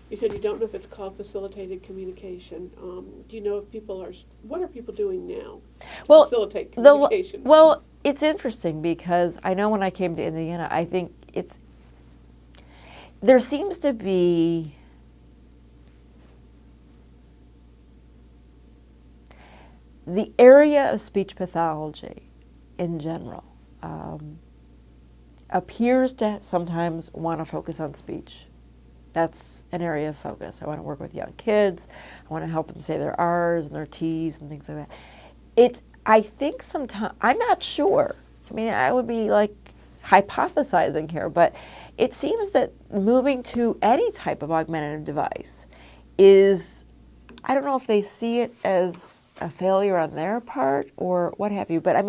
you said you don't know if it's called facilitated communication. Do you know if what are people doing now to facilitate communication? Well, it's interesting, because I know when I came to Indiana, I think there seems to be the area of speech pathology in general appears to sometimes want to focus on speech. That's an area of focus. I want to work with young kids. I want to help them say their R's and their T's and things like that. I think sometimes, I'm not sure. I would be hypothesizing here, but it seems that moving to any type of augmentative device is, I don't know if they see it as a failure on their part or what have you, but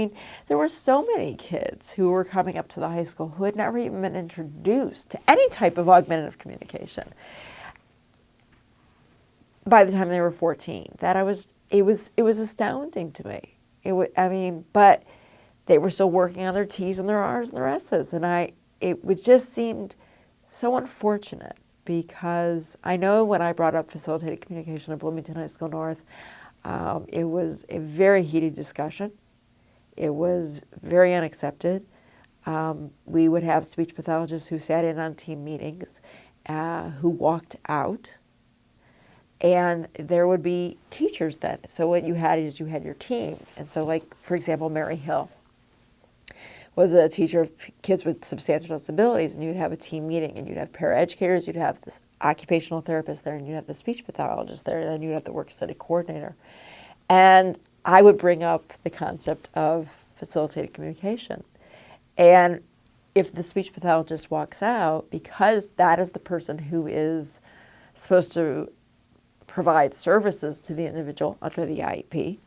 there were so many kids who were coming up to the high school who had never even been introduced to any type of augmentative communication by the time they were 14. It was astounding to me. But they were still working on their T's and their R's and their S's, and it just seemed so unfortunate, because I know when I brought up facilitated communication at Bloomington High School North, it was a very heated discussion. It was very unaccepted. We would have speech pathologists who sat in on team meetings, who walked out, and there would be teachers then. So what you had is you had your team. And so for example, Mary Hill was a teacher of kids with substantial disabilities, and you'd have a team meeting, and you'd have paraeducators, you'd have the occupational therapist there, and you'd have the speech pathologist there, and then you'd have the work study coordinator. And I would bring up the concept of facilitated communication. And if the speech pathologist walks out, because that is the person who is supposed to provide services to the individual under the IEP,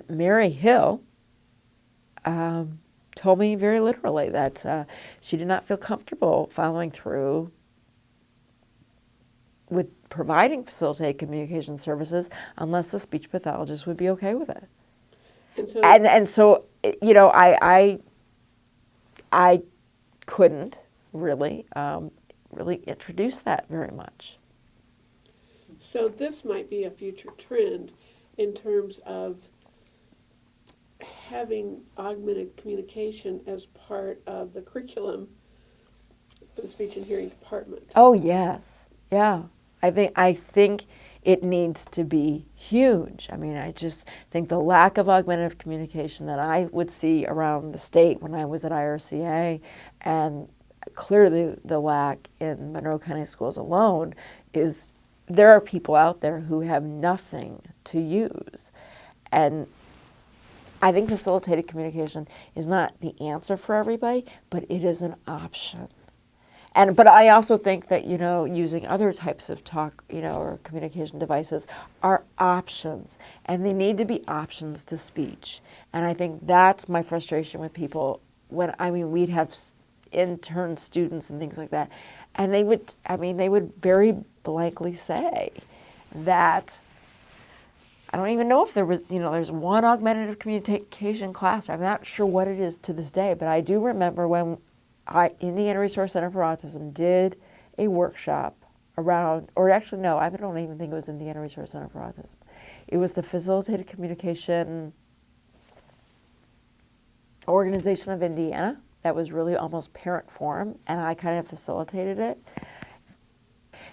Mary Hill told me very literally that she did not feel comfortable following through with providing facilitated communication services unless the speech pathologist would be okay with it. And so I couldn't really introduce that very much. So this might be a future trend in terms of having augmented communication as part of the curriculum for the speech and hearing department. Oh yes, yeah. I think it needs to be huge. I mean, I just think the lack of augmentative communication that I would see around the state when I was at IRCA, and clearly the lack in Monroe County schools alone, is there are people out there who have nothing to use. And I think facilitated communication is not the answer for everybody, but it is an option. But I also think that, using other types of talk, or communication devices are options, and they need to be options to speech. And I think that's my frustration with people we'd have intern students and things like that, and they would very blankly say that, I don't even know if there was, there's one augmentative communication class. I'm not sure what it is to this day, but I do remember when Indiana Resource Center for Autism did a workshop around, or actually no, I don't even think it was Indiana Resource Center for Autism. It was the Facilitated Communication Organization of Indiana. That was really almost parent forum, and I kind of facilitated it.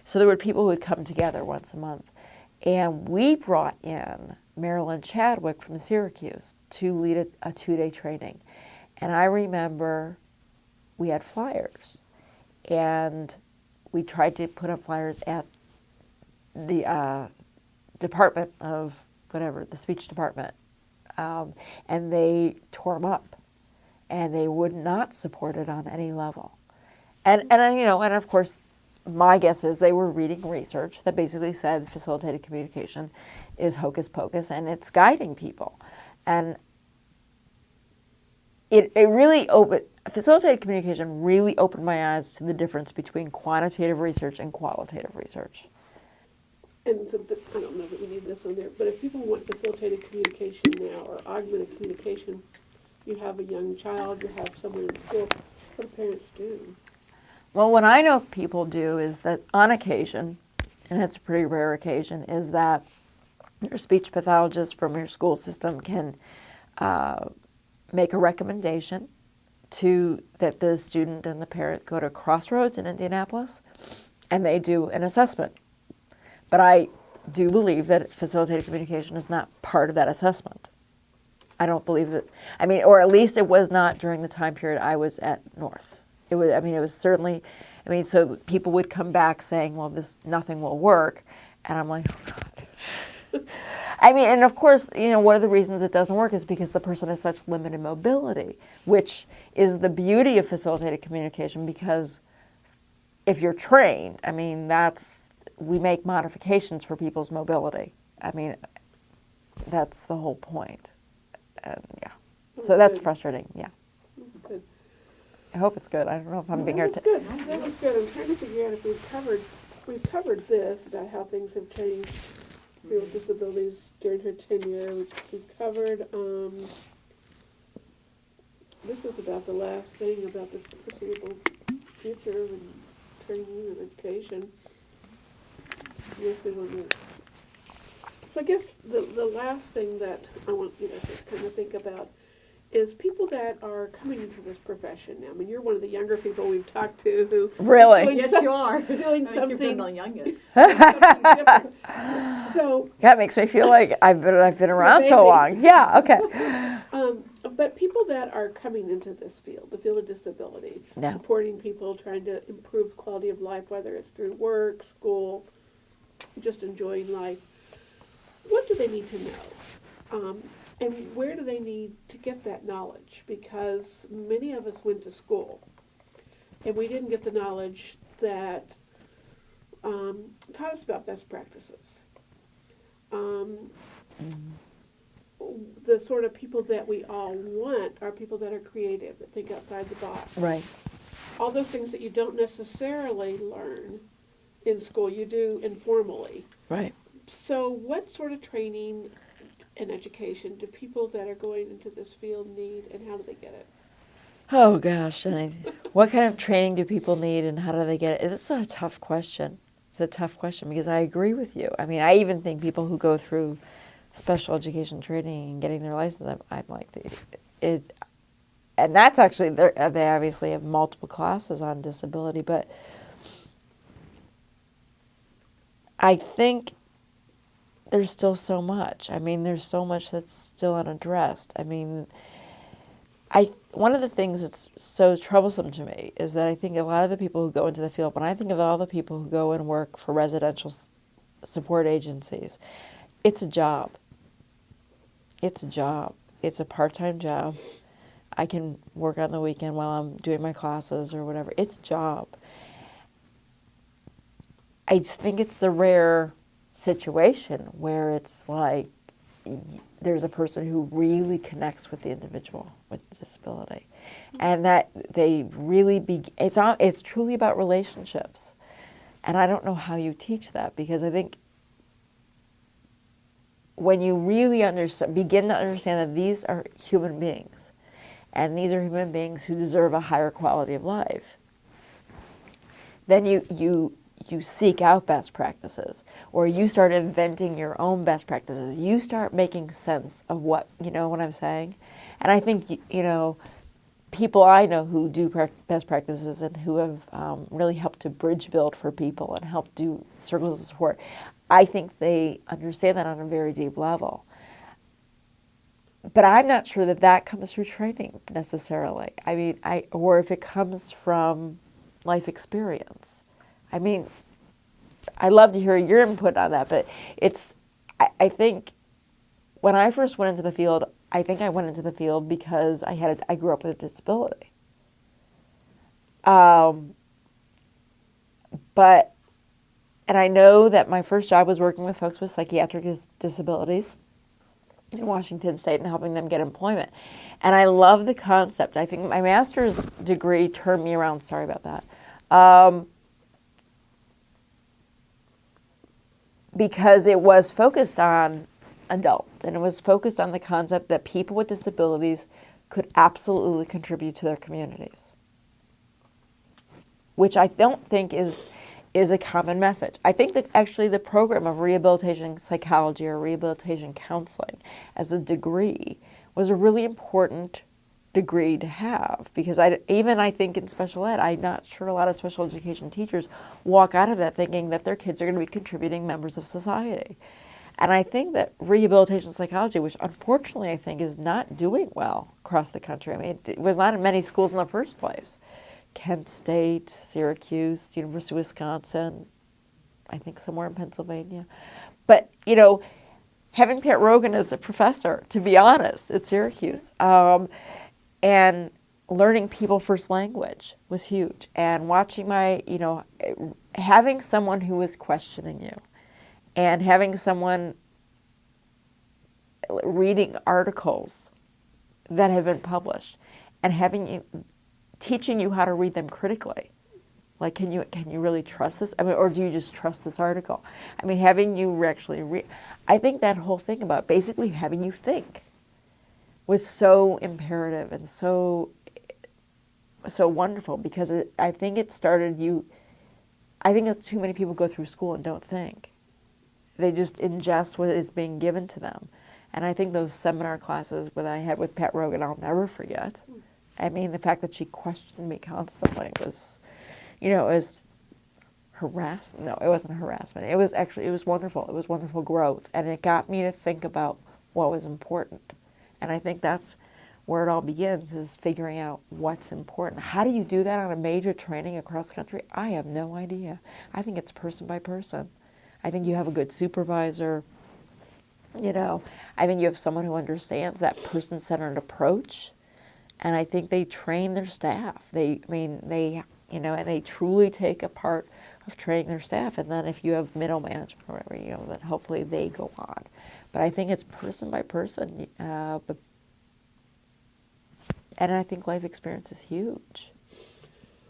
So there were people who would come together once a month. And we brought in Marilyn Chadwick from Syracuse to lead a 2-day training. And I remember we had flyers, and we tried to put up flyers at the department of whatever, the speech department, and they tore them up, and they would not support it on any level. And of course, my guess is they were reading research that basically said facilitated communication is hocus pocus and it's guiding people. And facilitated communication really opened my eyes to the difference between quantitative research and qualitative research. And so I don't know that we need this on there, but if people want facilitated communication now or augmented communication, you have a young child, you have someone in school, what do parents do? Well, what I know people do is that on occasion, and it's a pretty rare occasion, is that your speech pathologist from your school system can make a recommendation that the student and the parent go to Crossroads in Indianapolis, and they do an assessment. But I do believe that facilitated communication is not part of that assessment. I don't believe that, or at least it was not during the time period I was at North. It was certainly, so people would come back saying, well, nothing will work. And I'm like, oh, God. And of course, one of the reasons it doesn't work is because the person has such limited mobility, which is the beauty of facilitated communication, because if you're trained, we make modifications for people's mobility. That's the whole point. And yeah. So that's frustrating, yeah. That's good. I hope it's good. I don't know if I'm being here. That was good. I'm trying to figure out if we've covered this, about how things have changed with disabilities during her tenure. We've covered, this is about the last thing, about the foreseeable future and training and education. So I guess the last thing that I want you to just kind of think about is people that are coming into this profession now. You're one of the younger people we've talked to who Really? Yes, you are. doing I think you've been something the youngest. different. So, That makes me feel like I've been around so long. Yeah, okay. but people that are coming into this field, the field of disability, Yeah. supporting people, trying to improve quality of life, whether it's through work, school, just enjoying life, what do they need to know? And where do they need to get that knowledge? Because many of us went to school, and we didn't get the knowledge that taught us about best practices. The sort of people that we all want are people that are creative, that think outside the box. Right. All those things that you don't necessarily learn in school, you do informally. Right. So what sort of training and education do people that are going into this field need, and how do they get it? Oh gosh, what kind of training do people need, and how do they get it? It's a tough question. It's a tough question because I agree with you. I even think people who go through special education training and getting their license, I'm like, and that's actually, they obviously have multiple classes on disability, but I think there's still so much. I mean, there's so much that's still unaddressed. I mean, one of the things that's so troublesome to me is that I think a lot of the people who go into the field, when I think of all the people who go and work for residential support agencies, it's a job. It's a job. It's a part-time job. I can work on the weekend while I'm doing my classes or whatever. It's a job. I think it's the rare situation where it's like there's a person who really connects with the individual with the disability, and that they really it's truly about relationships. And I don't know how you teach that, because I think when you really begin to understand that these are human beings, and these are human beings who deserve a higher quality of life, then you seek out best practices, or you start inventing your own best practices. You start making sense of what, you know what I'm saying? And I think, people I know who do best practices and who have really helped to bridge build for people and help do circles of support, I think they understand that on a very deep level. But I'm not sure that that comes through training necessarily. I mean, or if it comes from life experience. I mean, I'd love to hear your input on that, but I think when I first went into the field, I think I went into the field because I grew up with a disability. And I know that my first job was working with folks with psychiatric disabilities in Washington State and helping them get employment. And I love the concept. I think my master's degree turned me around. Sorry about that. Because it was focused on adults, and it was focused on the concept that people with disabilities could absolutely contribute to their communities, which I don't think is a common message. I think that actually the program of rehabilitation psychology or rehabilitation counseling as a degree was a really important degree to have, because I think in special ed, I'm not sure a lot of special education teachers walk out of that thinking that their kids are going to be contributing members of society. And I think that rehabilitation psychology, which unfortunately I think is not doing well across the country. I mean, it was not in many schools in the first place. Kent State, Syracuse, University of Wisconsin, I think somewhere in Pennsylvania. But, having Pat Rogan as the professor, to be honest, at Syracuse, and learning people first language was huge. And watching having someone who was questioning you, and having someone reading articles that have been published, and teaching you how to read them critically. Like, can you really trust this? I mean, or do you just trust this article? I mean, having you actually read. I think that whole thing about basically having you think was so imperative and so wonderful, because I think it started you. I think that too many people go through school and don't think. They just ingest what is being given to them. And I think those seminar classes that I had with Pat Rogan, I'll never forget. I mean, the fact that she questioned me constantly was, it was harassment. No, it wasn't harassment. It was wonderful. It was wonderful growth. And it got me to think about what was important. And I think that's where it all begins, is figuring out what's important. How do you do that on a major training across the country? I have no idea. I think it's person by person. I think you have a good supervisor. I think you have someone who understands that person-centered approach. And I think they train their staff. And they truly take a part of training their staff. And then if you have middle management or whatever, then hopefully they go on. But I think it's person by person. And I think life experience is huge.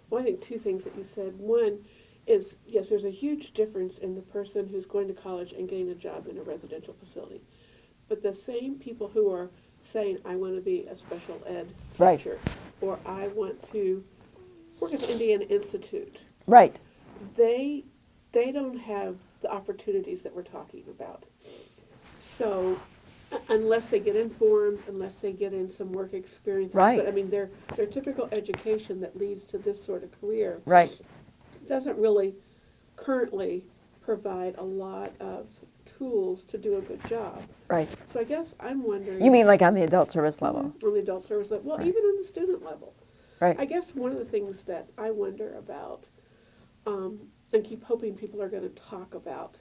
Well, I think two things that you said. One is, yes, there's a huge difference in the person who's going to college and getting a job in a residential facility. But the same people who are saying, I want to be a special ed teacher, or I want to work at the Indiana Institute. Right. They don't have the opportunities that we're talking about. So unless they get in forums, unless they get in some work experience. Right. But I mean, their typical education that leads to this sort of career Right. doesn't really currently provide a lot of tools to do a good job. Right. So I guess I'm wondering. You mean like on the adult service level? On the adult service level, well, Right. even on the student level. Right. I guess one of the things that I wonder about, and keep hoping people are going to talk about,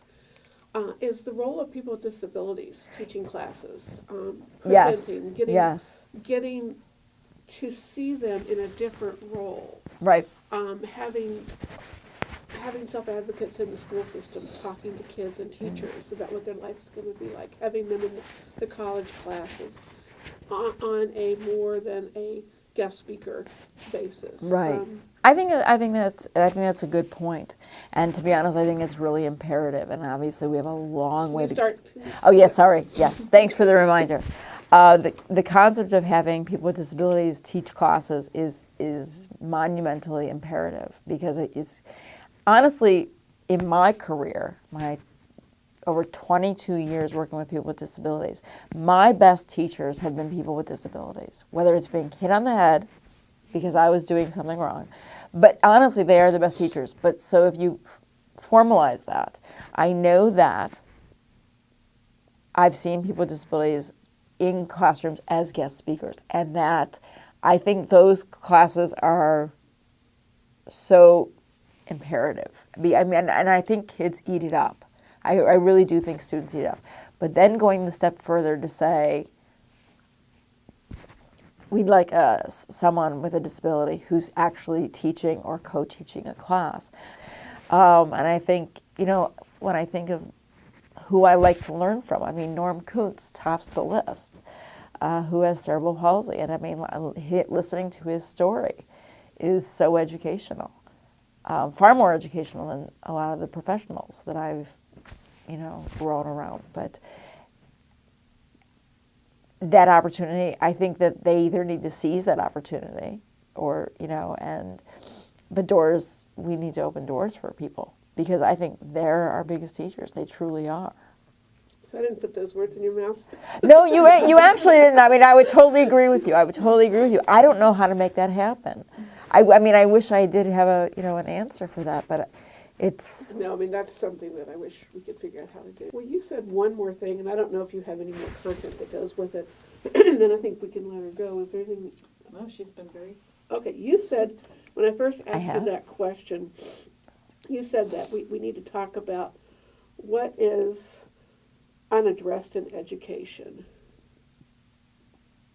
is the role of people with disabilities teaching classes, Yes. presenting, getting Yes. getting to see them in a different role, Right. having self-advocates in the school system talking to kids and teachers about what their life is going to be like, having them in the college classes on a more than a guest speaker basis. Right. I think that's a good point. And to be honest, I think it's really imperative. And obviously, we have a long way to go. Oh yes, sorry. Yes, thanks for the reminder. The concept of having people with disabilities teach classes is monumentally imperative, because it's honestly, in my career, my over 22 years working with people with disabilities, my best teachers have been people with disabilities, whether it's being hit on the head because I was doing something wrong. But honestly, they are the best teachers. But so if you formalize that, I know that I've seen people with disabilities in classrooms as guest speakers, and that I think those classes are so imperative. I mean, and I think kids eat it up. I really do think students eat it up. But then going the step further to say, we'd like someone with a disability who's actually teaching or co-teaching a class. And I think, when I think of who I like to learn from, I mean, Norm Kuntz tops the list, who has cerebral palsy. And I mean, listening to his story is so educational, far more educational than a lot of the professionals that I've, grown around. But that opportunity, I think that they either need to seize that opportunity or, but we need to open doors for people, because I think they're our biggest teachers. They truly are. So I didn't put those words in your mouth. No, you actually didn't. I mean, I would totally agree with you. I don't know how to make that happen. I mean, I wish I did have an answer for that, but it's... No, I mean, that's something that I wish we could figure out how to do. Well, you said one more thing, and I don't know if you have any more content that goes with it. And then I think we can let her go. Is there anything? No, she's been very. Okay, you said, when I first asked you have. that question, you said that we need to talk about what is unaddressed in education.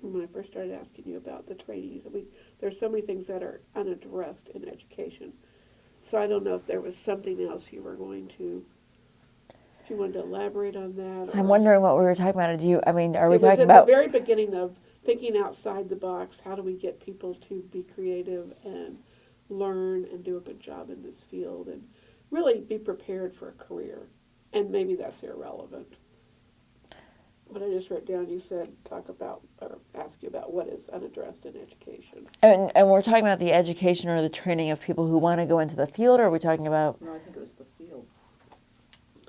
And when I first started asking you about the training, you said there's so many things that are unaddressed in education. So I don't know if there was something else you were going to, if you wanted to elaborate on that. I'm wondering what we were talking about. Are we it talking was at about... the very beginning of thinking outside the box. How do we get people to be creative and learn and do a good job in this field and really be prepared for a career? And maybe that's irrelevant. What I just wrote down, you said ask you about what is unaddressed in education. And we're talking about the education or the training of people who want to go into the field, or are we talking about... No, I think it was the field.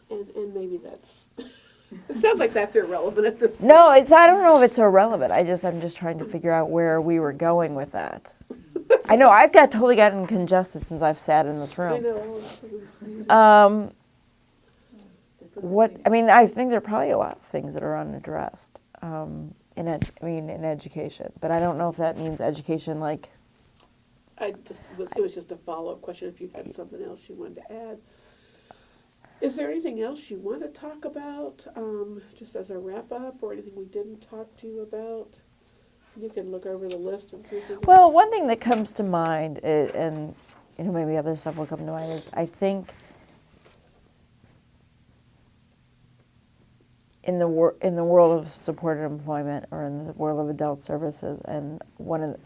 And maybe that's, it sounds like that's irrelevant at this point. No, I don't know if it's irrelevant. I'm just trying to figure out where we were going with that. I know I've totally gotten congested since I've sat in this I room. know. I was sneezing. I think there are probably a lot of things that are unaddressed in education, but I don't know if that means education like... It was just a follow-up question if you had something else you wanted to add. Is there anything else you want to talk about, just as a wrap-up, or anything we didn't talk to you about? You can look over the list and see if you can... Well, one thing that comes to mind, and maybe other stuff will come to mind, is I think in the world of supported employment, or in the world of adult services, and when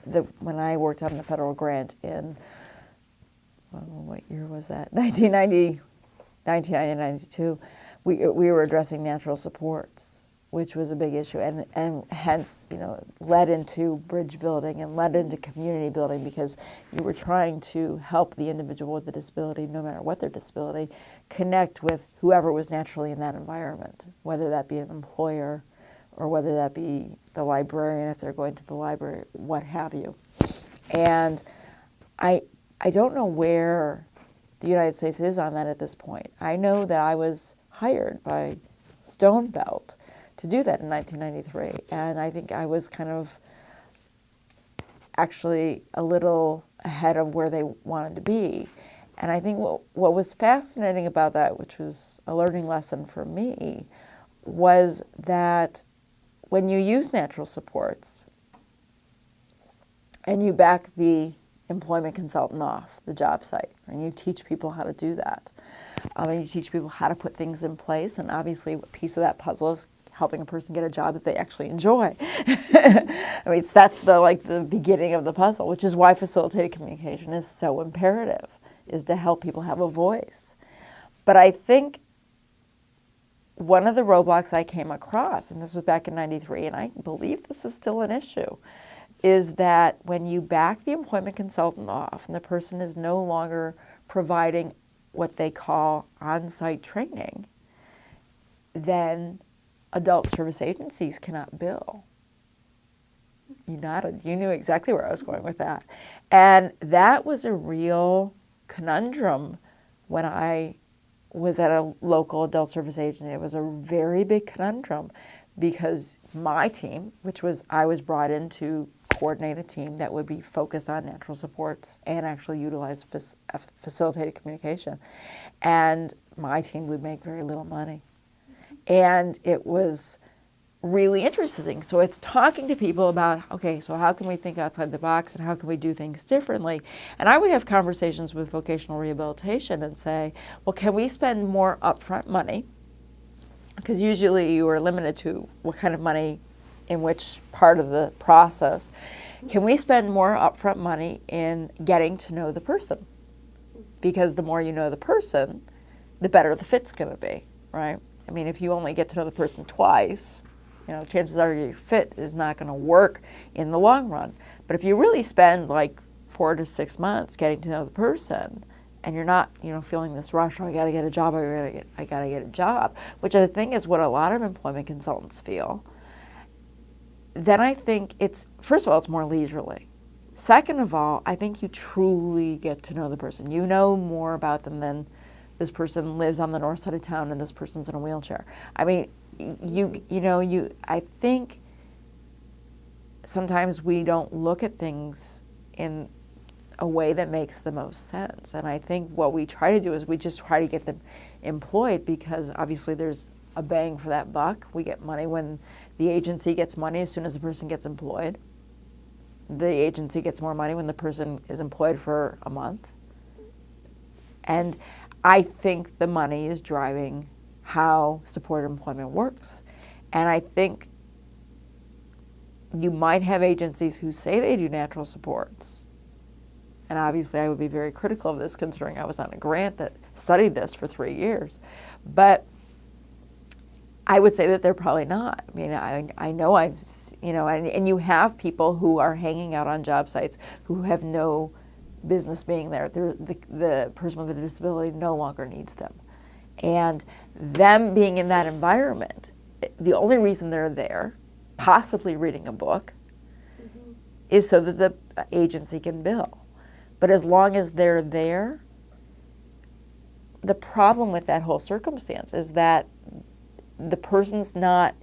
I worked on the federal grant in, what year was that? 1992, we were addressing natural supports, which was a big issue, and hence, led into bridge building and led into community building, because you were trying to help the individual with the disability, no matter what their disability, connect with whoever was naturally in that environment, whether that be an employer or whether that be the librarian if they're going to the library, what have you. And I don't know where the United States is on that at this point. I know that I was hired by stone belt to do that in 1993. And I think I was kind of actually a little ahead of where they wanted to be. And I think what was fascinating about that, which was a learning lesson for me, was that when you use natural supports and you back the employment consultant off the job site, and you teach people how to do that, and you teach people how to put things in place, and obviously a piece of that puzzle is helping a person get a job that they actually enjoy. I mean, that's the beginning of the puzzle, which is why facilitated communication is so imperative, is to help people have a voice. But I think one of the roadblocks I came across, and this was back in '93, and I believe this is still an issue, is that when you back the employment consultant off and the person is no longer providing what they call on-site training, then adult service agencies cannot bill. You nodded. You knew exactly where I was going with that. And that was a real conundrum when I was at a local adult service agency. It was a very big conundrum because my team, I was brought in to coordinate a team that would be focused on natural supports and actually utilize facilitated communication. And my team would make very little money. And it was really interesting. So it's talking to people about, okay, so how can we think outside the box and how can we do things differently? And I would have conversations with vocational rehabilitation and say, well, can we spend more upfront money? Because usually you are limited to what kind of money in which part of the process. Can we spend more upfront money in getting to know the person? Because the more you know the person, the better the fit's going to be, right? I mean, if you only get to know the person twice, chances are your fit is not going to work in the long run. But if you really spend like 4 to 6 months getting to know the person, and you're not, feeling this rush, oh, I got to get a job, I got to get a job, which I think is what a lot of employment consultants feel, then I think first of all, it's more leisurely. Second of all, I think you truly get to know the person. You know more about them than this person lives on the north side of town and this person's in a wheelchair. I mean, I think sometimes we don't look at things in a way that makes the most sense. And I think what we try to do is we just try to get them employed because obviously there's a bang for that buck. We get money when the agency gets money as soon as the person gets employed. The agency gets more money when the person is employed for a month. And I think the money is driving how supported employment works. And I think you might have agencies who say they do natural supports. And obviously I would be very critical of this considering I was on a grant that studied this for 3 years. But I would say that they're probably not. I mean, I know and you have people who are hanging out on job sites who have no business being there. The person with a disability no longer needs them. And them being in that environment, the only reason they're there, possibly reading a book, is so that the agency can bill. But as long as they're there, the problem with that whole circumstance is that the person's not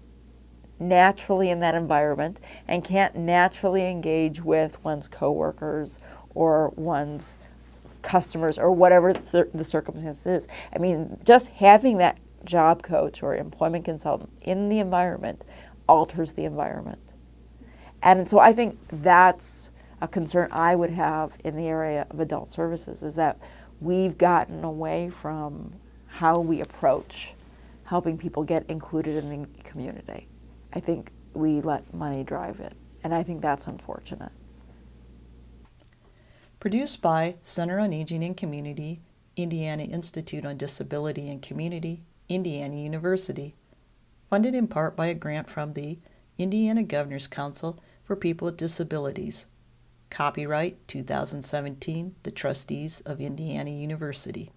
naturally in that environment and can't naturally engage with one's coworkers or one's customers or whatever the circumstance is. I mean, just having that job coach or employment consultant in the environment alters the environment. And so I think that's a concern I would have in the area of adult services, is that we've gotten away from how we approach helping people get included in the community. I think we let money drive it, and I think that's unfortunate. Produced by Center on Aging and Community, Indiana Institute on Disability and Community, Indiana University. Funded in part by a grant from the Indiana Governor's Council for People with Disabilities. Copyright 2017, the Trustees of Indiana University.